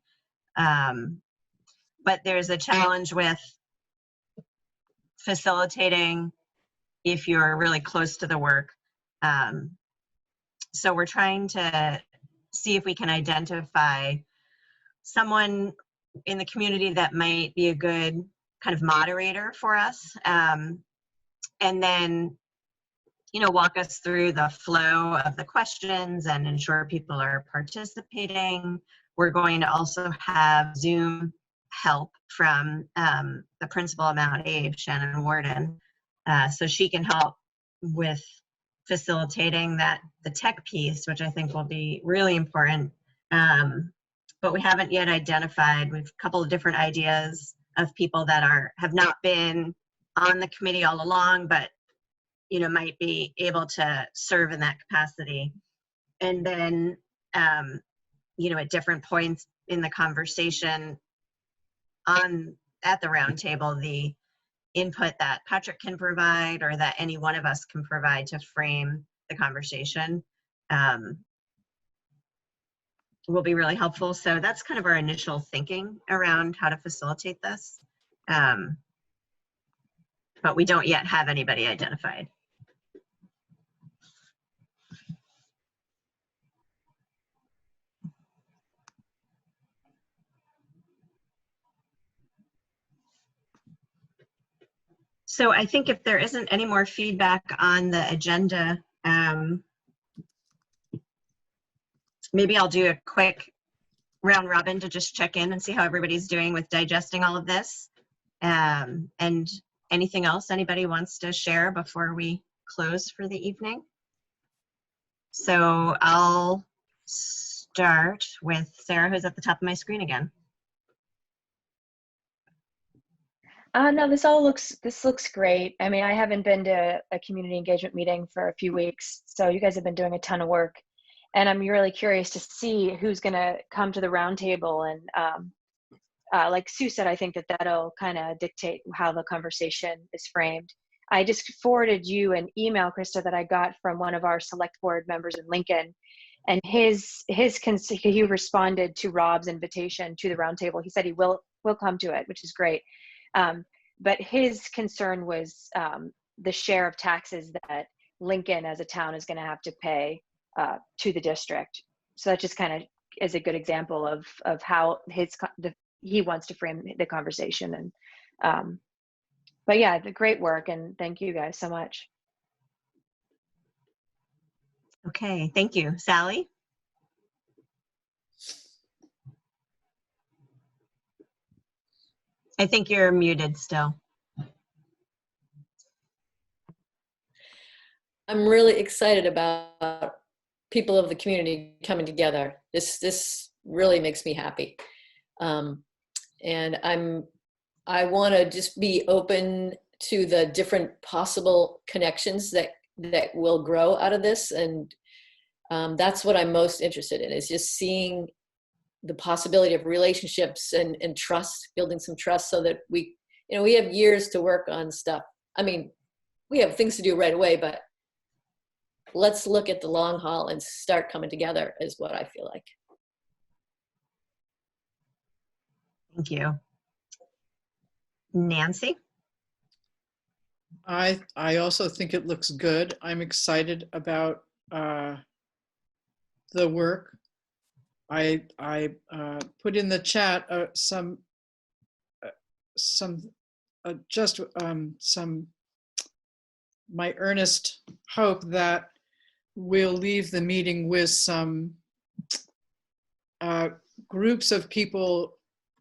But there's a challenge with facilitating if you're really close to the work. So we're trying to see if we can identify someone in the community that might be a good kind of moderator for us, and then, you know, walk us through the flow of the questions and ensure people are participating. We're going to also have Zoom help from the principal of Mount Age, Shannon Warden, so she can help with facilitating the tech piece, which I think will be really important. But we haven't yet identified. We've a couple of different ideas of people that have not been on the committee all along, but, you know, might be able to serve in that capacity. And then, you know, at different points in the conversation at the round table, the input that Patrick can provide or that any one of us can provide to frame the conversation will be really helpful. So that's kind of our initial thinking around how to facilitate this. But we don't yet have anybody identified. So I think if there isn't any more feedback on the agenda, maybe I'll do a quick round robin to just check in and see how everybody's doing with digesting all of this. And anything else anybody wants to share before we close for the evening? So I'll start with Sarah, who's at the top of my screen again. No, this looks great. I mean, I haven't been to a community engagement meeting for a few weeks, so you guys have been doing a ton of work, and I'm really curious to see who's going to come to the roundtable. And like Sue said, I think that'll kind of dictate how the conversation is framed. I just forwarded you an email, Krista, that I got from one of our select board members in Lincoln, and he responded to Rob's invitation to the roundtable. He said he will come to it, which is great. But his concern was the share of taxes that Lincoln as a town is going to have to pay to the district. So that just kind of is a good example of how he wants to frame the conversation. And but yeah, the great work, and thank you guys so much. Okay, thank you. Sally? I think you're muted still. I'm really excited about people of the community coming together. This really makes me happy. And I want to just be open to the different possible connections that will grow out of this. And that's what I'm most interested in, is just seeing the possibility of relationships and trust, building some trust, so that we have years to work on stuff. I mean, we have things to do right away, but let's look at the long haul and start coming together, is what I feel like. Thank you. Nancy? I also think it looks good. I'm excited about the work. I put in the chat some my earnest hope that we'll leave the meeting with some groups of people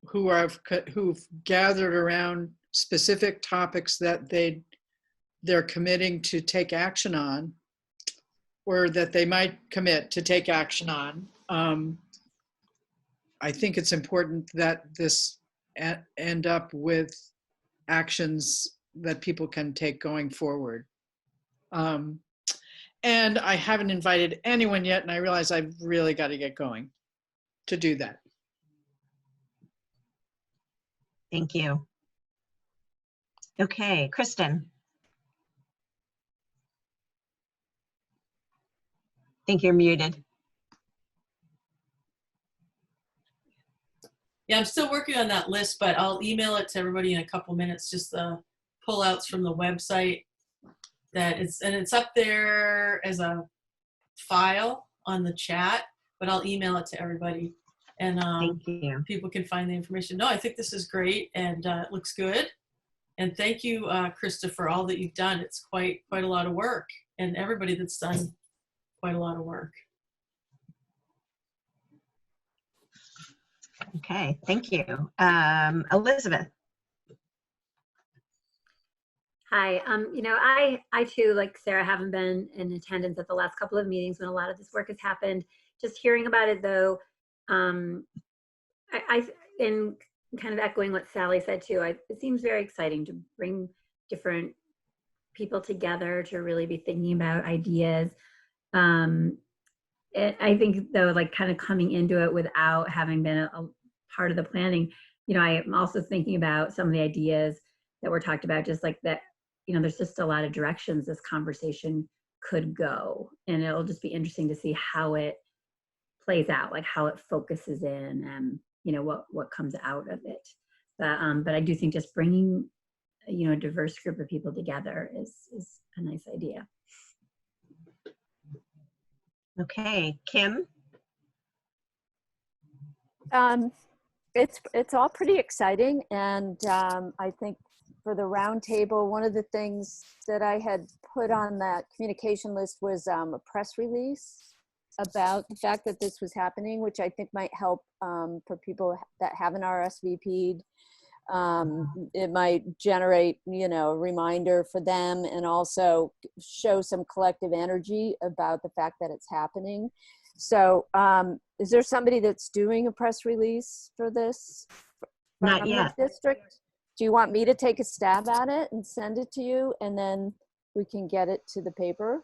who've gathered around specific topics that they're committing to take action on, or that they might commit to take action on. I think it's important that this end up with actions that people can take going forward. And I haven't invited anyone yet, and I realize I've really got to get going to do that. Thank you. Okay, Kristen. I think you're muted. Yeah, I'm still working on that list, but I'll email it to everybody in a couple minutes, just the pullouts from the website. It's up there as a file on the chat, but I'll email it to everybody, and Thank you. people can find the information. No, I think this is great, and it looks good. And thank you, Krista, for all that you've done. It's quite a lot of work, and everybody that's done quite a lot of work. Okay, thank you. Elizabeth. Hi, I too, like Sarah, haven't been in attendance at the last couple of meetings when a lot of this work has happened. Just hearing about it though, in kind of echoing what Sally said too, it seems very exciting to bring different people together to really be thinking about ideas. I think though, like kind of coming into it without having been a part of the planning, I'm also thinking about some of the ideas that were talked about, just like that, there's just a lot of directions this conversation could go, and it'll just be interesting to see how it plays out, like how it focuses in, and what comes out of it. But I do think just bringing a diverse group of people together is a nice idea. Okay, Kim. It's all pretty exciting, and I think for the roundtable, one of the things that I had put on that communication list was a press release about the fact that this was happening, which I think might help for people that haven't RSVP'd. It might generate, a reminder for them, and also show some collective energy about the fact that it's happening. So is there somebody that's doing a press release for this? Not yet. District? do you want me to take a stab at it and send it to you, and then we can get it to the paper?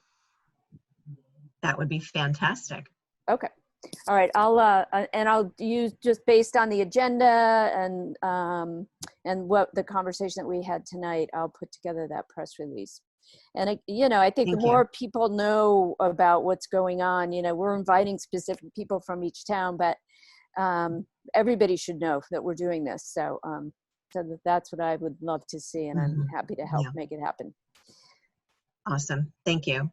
That would be fantastic. Okay. All right. I'll use, just based on the agenda and what the conversation that we had tonight, I'll put together that press release. And I think the Thank more people know about what's going on, we're inviting specific people from each town, but everybody should know that we're doing this. So, that's what I would love to see, and I'm happy to help make it happen. Awesome. Thank you.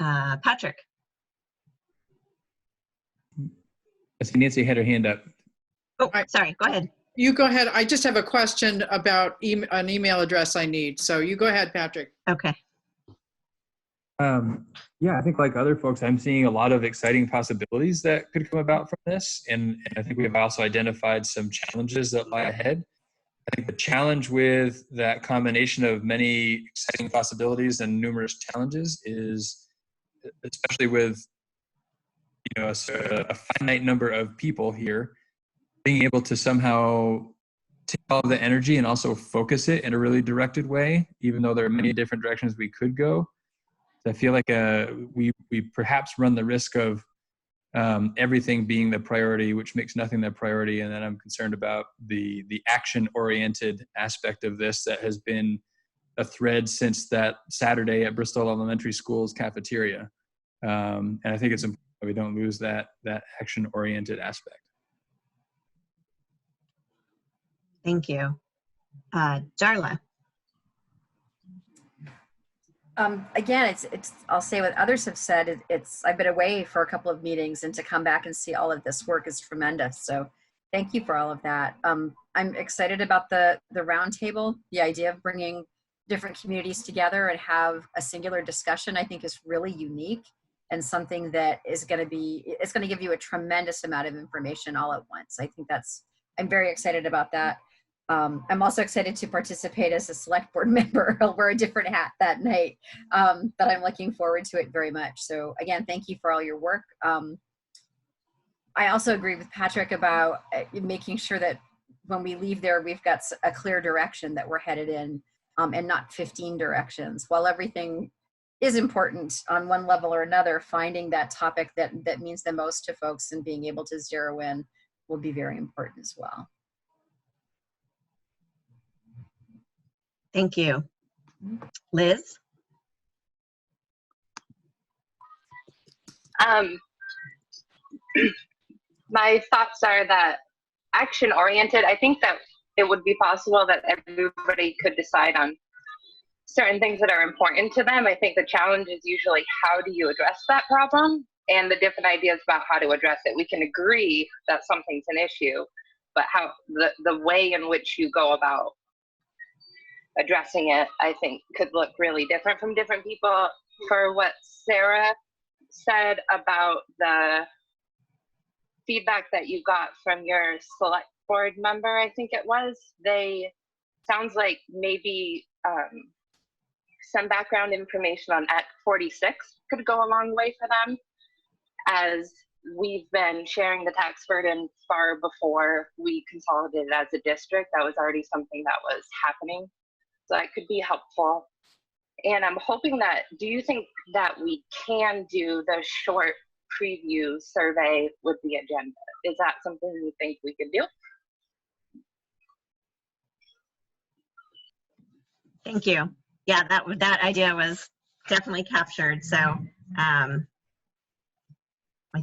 Patrick. I see Nancy had her hand up. Oh, sorry. Go ahead. You go ahead. I just have a question about an email address I need. So you go ahead, Patrick. Okay. Yeah, I think like other folks, I'm seeing a lot of exciting possibilities that could come about from this. And I think we've also identified some challenges that lie ahead. I think the challenge with that combination of many exciting possibilities and numerous challenges is, especially with a finite number of people here, being able to somehow take all of the energy and also focus it in a really directed way, even though there are many different directions we could go. I feel like we perhaps run the risk of everything being the priority, which makes nothing the priority. And then I'm concerned about the action-oriented aspect of this that has been a thread since that Saturday at Bristol Elementary School's cafeteria. And I think it's important that we don't lose that action-oriented aspect. Thank you. Darla. Again, I'll say what others have said. I've been away for a couple of meetings, and to come back and see all of this work is tremendous. So thank you for all of that. I'm excited about the roundtable. The idea of bringing different communities together and have a singular discussion, I think, is really unique and something that is going to give you a tremendous amount of information all at once. I think I'm very excited about that. I'm also excited to participate as a select board member. I'll wear a different hat that night, but I'm looking forward to it very much. So again, thank you for all your work. I also agree with Patrick about making sure that when we leave there, we've got a clear direction that we're headed in, and not 15 directions. While everything is important on one level or another, finding that topic that means the most to folks and being able to zero in will be very important as well. Thank you. Liz? My thoughts are that action-oriented, I think that it would be possible that everybody could decide on certain things that are important to them. I think the challenge is usually how do you address that problem and the different ideas about how to address it. We can agree that something's an issue, but how the way in which you go about addressing it, I think, could look really different from different people. For what Sarah said about the feedback that you got from your select board member, I think it was, sounds like maybe some background information on Act 46 could go a long way for them, as we've been sharing the tax burden far before we consolidated as a district. That was already something that was happening. So that could be helpful. And I'm hoping that, do you think that we can do the short preview survey with the agenda? Is that something you think we could do? Thank you. Yeah, that idea was definitely captured. So I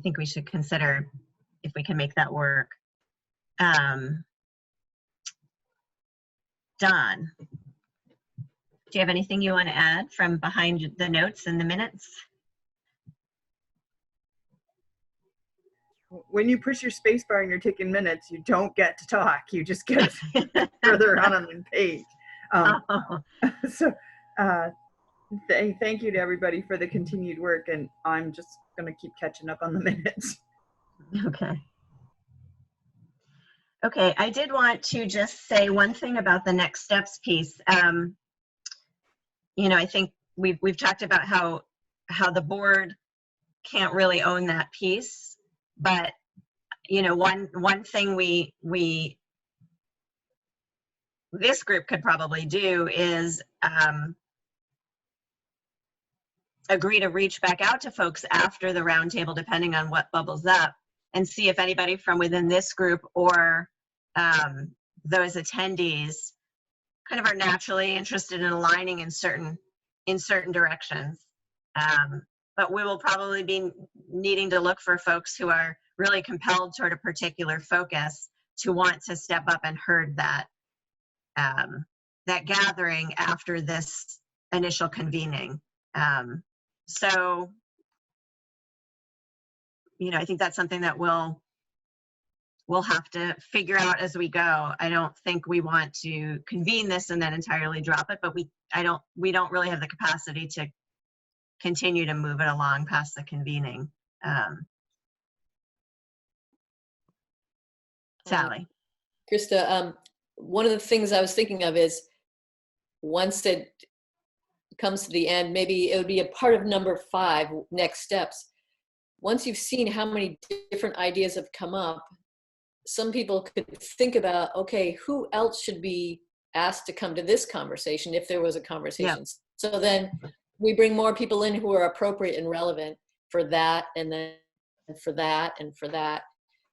think we should consider if we can make that work. Don, do you have anything you want to add from behind the notes and the minutes? When you push your space bar and you're taking minutes, you don't get to talk. You just get further on the page. Thank you to everybody for the continued work, and I'm just going to keep catching up on the minutes. Okay. Okay, I did want to just say one thing about the next steps piece. You know, I think we've talked about how the board can't really own that piece, but you know, one thing we this group could probably do is agree to reach back out to folks after the roundtable, depending on what bubbles up, and see if anybody from within this group or those attendees kind of are naturally interested in aligning in certain directions. But we will probably be needing to look for folks who are really compelled toward a particular focus to want to step up and herd that that gathering after this initial convening. So, you know, I think that's something that we'll have to figure out as we go. I don't think we want to convene this and then entirely drop it, but we don't really have the capacity to continue to move it along past the convening. Sally. Krista, one of the things I was thinking of is once it comes to the end, maybe it would be a part of number 5, next steps. Once you've seen how many different ideas have come up, some people could think about, okay, who else should be asked to come to this conversation if there was a conversation? Yeah. So then we bring more people in who are appropriate and relevant for that, and then for that, and for that.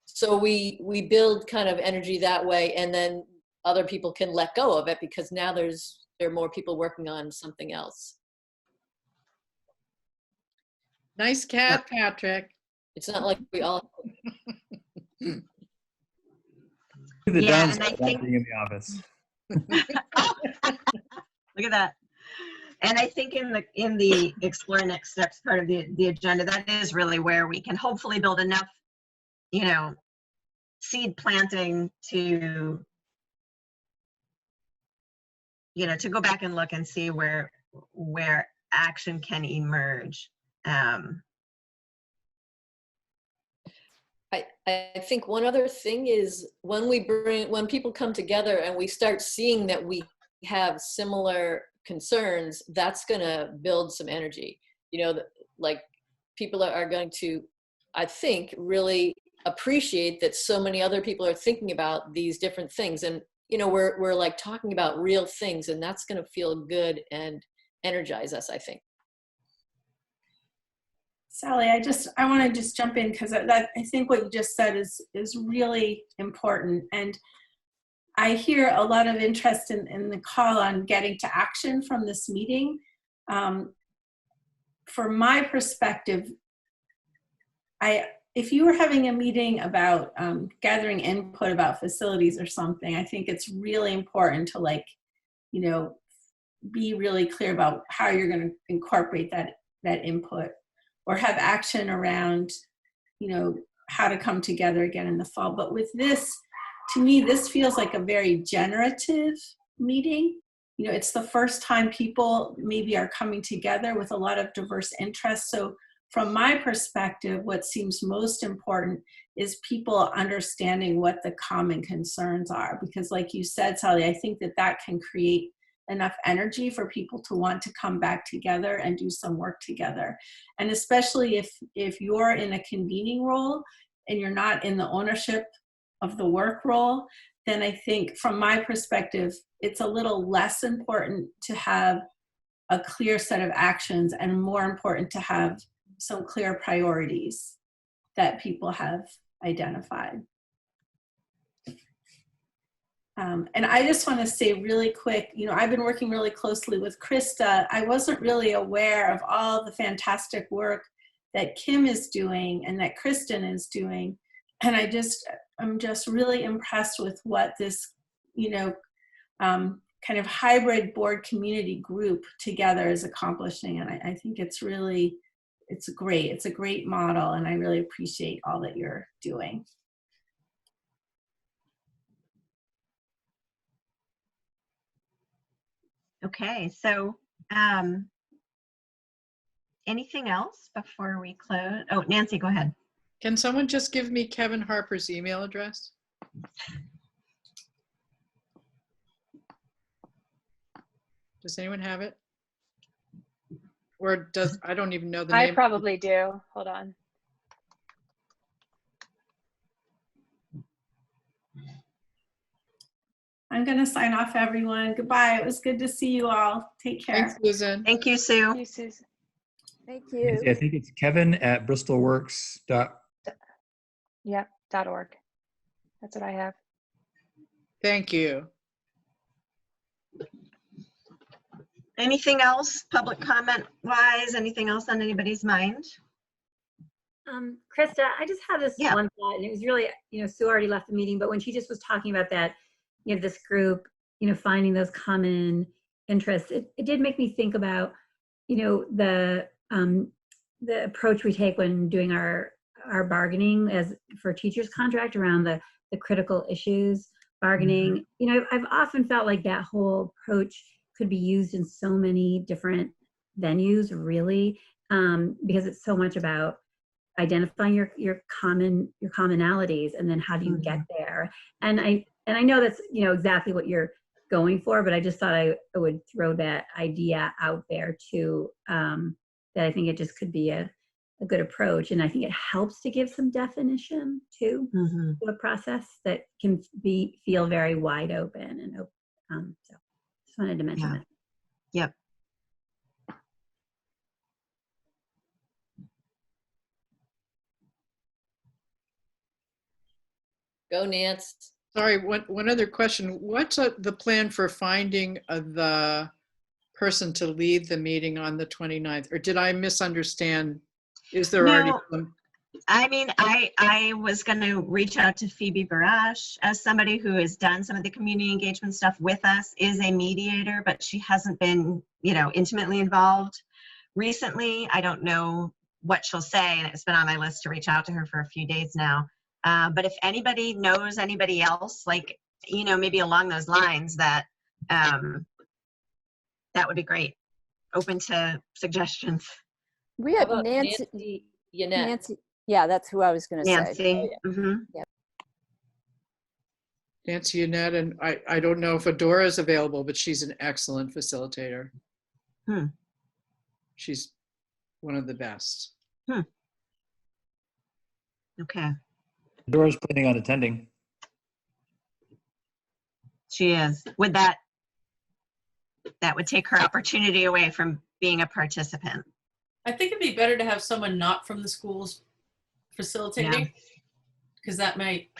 So we build kind of energy that way, and then other people can let go of it because now there are more people working on something else. Nice cat, Patrick. It's not like we all. The Yeah, downside and I of not think being in the office. Look at that. And I think in the explore next steps part of the agenda, that is really where we can hopefully build enough, you know, seed planting to, you know, to go back and look and see where action can emerge. I think one other thing is when people come together and we start seeing that we have similar concerns, that's going to build some energy. You know, like people are going to, I think, really appreciate that so many other people are thinking about these different things. And, you know, we're like talking about real things, and that's going to feel good and energize us, I think. Sally, I want to just jump in because I think what you just said is really important. And I hear a lot of interest in the call on getting to action from this meeting. From my perspective, if you were having a meeting about gathering input about facilities or something, I think it's really important to, like, you know, be really clear about how you're going to incorporate that input, or have action around, you know, how to come together again in the fall. But with this, to me, this feels like a very generative meeting. You know, it's the first time people maybe are coming together with a lot of diverse interests. So from my perspective, what seems most important is people understanding what the common concerns are. Because like you said, Sally, I think that can create enough energy for people to want to come back together and do some work together. And especially if you're in a convening role and you're not in the ownership of the work role, then I think from my perspective, it's a little less important to have a clear set of actions and more important to have some clear priorities that people have identified. And I just want to say really quick, you know, I've been working really closely with Krista. I wasn't really aware of all the fantastic work that Kim is doing and that Kristen is doing. And I'm just really impressed with what this, you know, kind of hybrid board community group together is accomplishing. And I think it's great. It's a great model, and I really appreciate all that you're doing. Okay, so anything else before we close? Oh, Nancy, go ahead. Can someone just give me Kevin Harper's email address? Does anyone have it? Or I don't even know the name. I probably do. Hold on. I'm going to sign off, everyone. Goodbye. It was good to see you all. Take care. Thanks, Susan. Thank you, Sue. Thank you, Susan. Thank Nancy, you. I think it's Kevin@bristolworks. Yep, .org. That's what I have. Thank you. Anything else, public comment wise? Anything else on anybody's mind? Krista, I just had this Yeah. one thought, and it was really, Sue already left the meeting, but when she just was talking about that, this group, finding those common interests, it did make me think about, the approach we take when doing our bargaining as for teachers contract around the critical issues bargaining. I've often felt like that whole approach could be used in so many different venues, really, because it's so much about identifying your commonalities, and then how do you get there. And I know that's exactly what you're going for, but I just thought I would throw that idea out there too, that I think it just could be a good approach, and I think it helps to give some definition too to a process that can feel very wide open. And so just wanted to mention that. Yep. Go, Nance. Sorry, one other question. What's the plan for finding the person to lead the meeting on the 29th? Or did I misunderstand? Is there already some? I mean, I was going to reach out to Phoebe Barash as somebody who has done some of the community engagement stuff with us, is a mediator, but she hasn't been, intimately involved recently. I don't know what she'll say, and it's been on my list to reach out to her for a few days now. But if anybody knows anybody else, like, maybe along those lines, that would be great. Open to suggestions. We have Nancy. Yannette. Nancy. Yeah, that's who I was going to say. Nancy. Yep. Nancy Yannette, and I don't know if Adora is available, but she's an excellent facilitator. She's one of the best. Okay. Adora's planning on attending. She is. That would take her opportunity away from being a participant. I think it'd be better to have someone not from the schools facilitating, because that might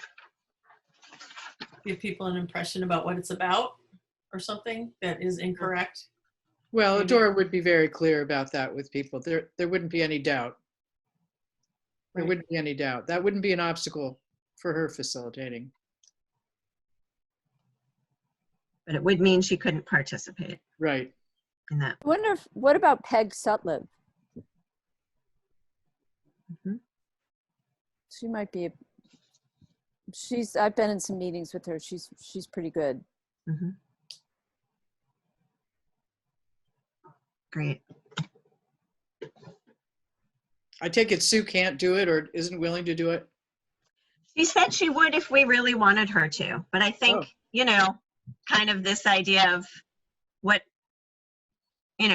give people an impression about what it's about or something that is incorrect. Well, Adora would be very clear about that with people. There wouldn't be any doubt. There wouldn't be any doubt. That wouldn't be an obstacle for her facilitating. But it would mean she couldn't participate. Right. In that. I wonder what about Peg Sutliff? She might be. I've been in some meetings with her. She's pretty good. Great. I take it Sue can't do it or isn't willing to do it. She said she would if we really wanted her to, but I think, kind of this idea of what,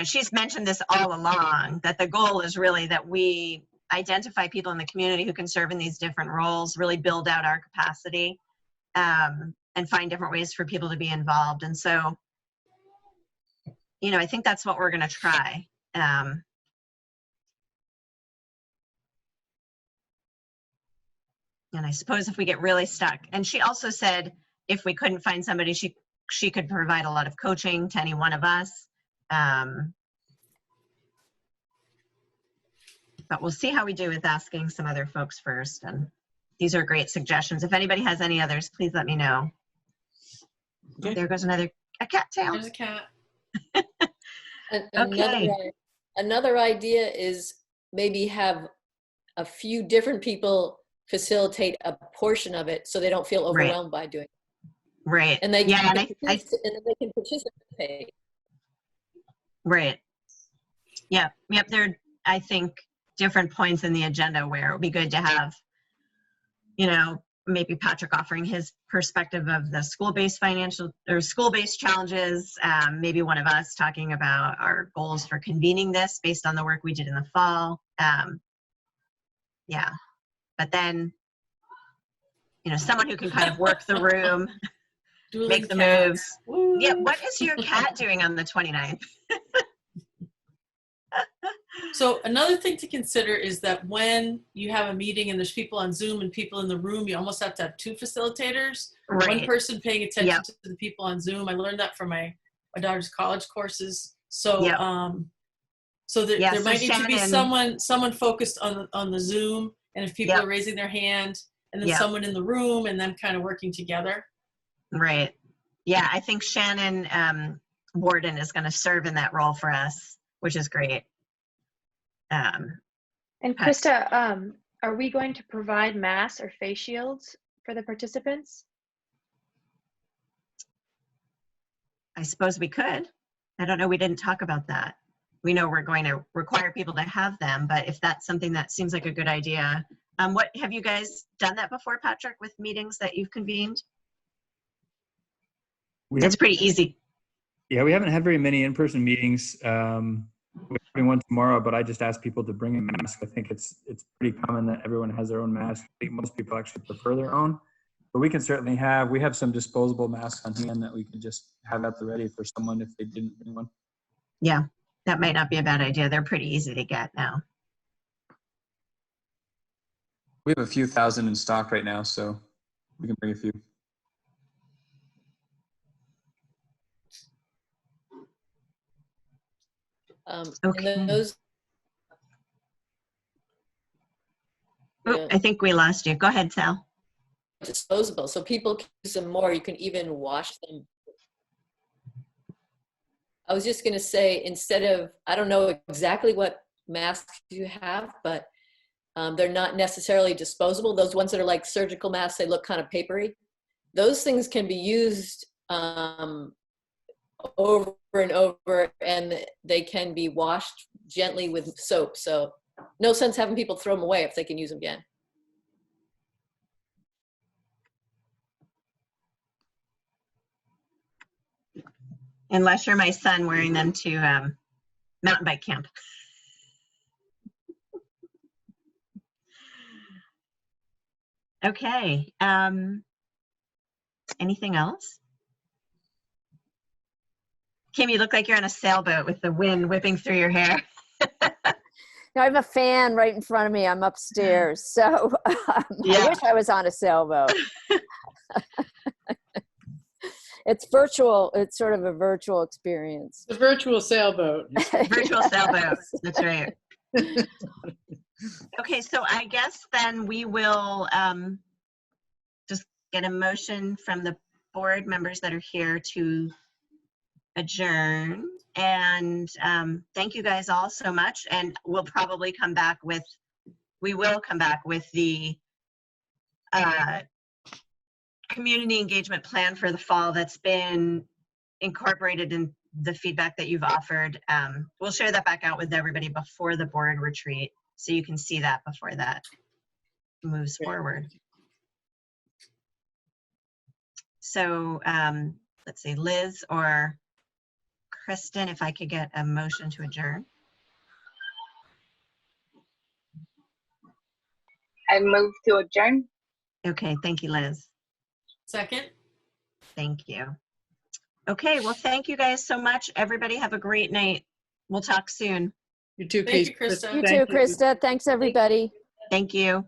she's mentioned this all along, that the goal is really that we identify people in the community who can serve in these different roles, really build out our capacity, and find different ways for people to be involved. And so, I think that's what we're going to try. And I suppose if we get really stuck, and she also said if we couldn't find somebody, she could provide a lot of coaching to any one of us. But we'll see how we do with asking some other folks first. And these are great suggestions. If anybody has any others, please let me know. Okay. There goes a cat tail. There's a cat. Another idea is maybe have a few different people facilitate a portion of it so they don't feel overwhelmed by doing it. Right. And they and then they can participate. Right. Yeah. Yep. There are, I think, different points in the agenda where it would be good to have, maybe Patrick offering his perspective of the school-based financial or school-based challenges. Maybe one of us talking about our goals for convening this based on the work we did in the fall. Yeah. But then, someone who can kind of work the room. Dueling Make the cats. moves. Woo. Yeah, what is your cat doing on the 29th? So another thing to consider is that when you have a meeting and there's people on Zoom and people in the room, you almost have to have 2 facilitators. One Right. person paying attention Yep. to the people on Zoom. I learned that from my daughter's college courses. So Yep. so there, Yeah, there so might need to be Shannon- someone focused on the Zoom, and if people Yep. are raising their hand, and then Yep. someone in the room, and them kind of working together. Right. Yeah, I think Shannon Warden is going to serve in that role for us, which is great. And Krista, are we going to provide masks or face shields for the participants? I suppose we could. I don't know. We didn't talk about that. We know we're going to require people to have them, but if that's something that seems like a good idea. What have you guys done that before, Patrick, with meetings that you've convened? It's pretty easy. Yeah, we haven't had very many in-person meetings. We're having one tomorrow, but I just asked people to bring a mask. I think it's pretty common that everyone has their own mask. I think most people actually prefer their own, but we can certainly we have some disposable masks on hand that we could just have at the ready for someone if they didn't bring one. Yeah, that might not be a bad idea. They're pretty easy to get now. We have a few thousand in stock right now, so we can bring a few. Okay. And those, Oh, I think we lost you. Go ahead, Sal. disposable, so people can use them more. You can even wash them. I was just going to say, instead of, I don't know exactly what masks you have, but they're not necessarily disposable. Those ones that are like surgical masks, they look kind of papery. Those things can be used over and over, and they can be washed gently with soap. So no sense having people throw them away if they can use them again. Unless you're my son wearing them to mountain bike camp. Okay. Anything else? Kim, you look like you're on a sailboat with the wind whipping through your hair. No, I have a fan right in front of me. I'm upstairs. So I wish I was on a sailboat. It's virtual. It's sort of a virtual experience. The virtual sailboat. Virtual sailboat. That's right. Okay, so I guess then we will just get a motion from the board members that are here to adjourn. And thank you guys all so much. And we'll probably come back with, the community engagement plan for the fall that's been incorporated in the feedback that you've offered. We'll share that back out with everybody before the board retreat, so you can see that before that moves forward. So let's see, Liz or Kristen, if I could get a motion to adjourn. I move to adjourn. Okay, thank you, Liz. Second. Thank you. Okay, well, thank you guys so much. Everybody have a great night. We'll talk soon. You too, Thank you, Krista. You too, Krista. Thanks, everybody. Thank you.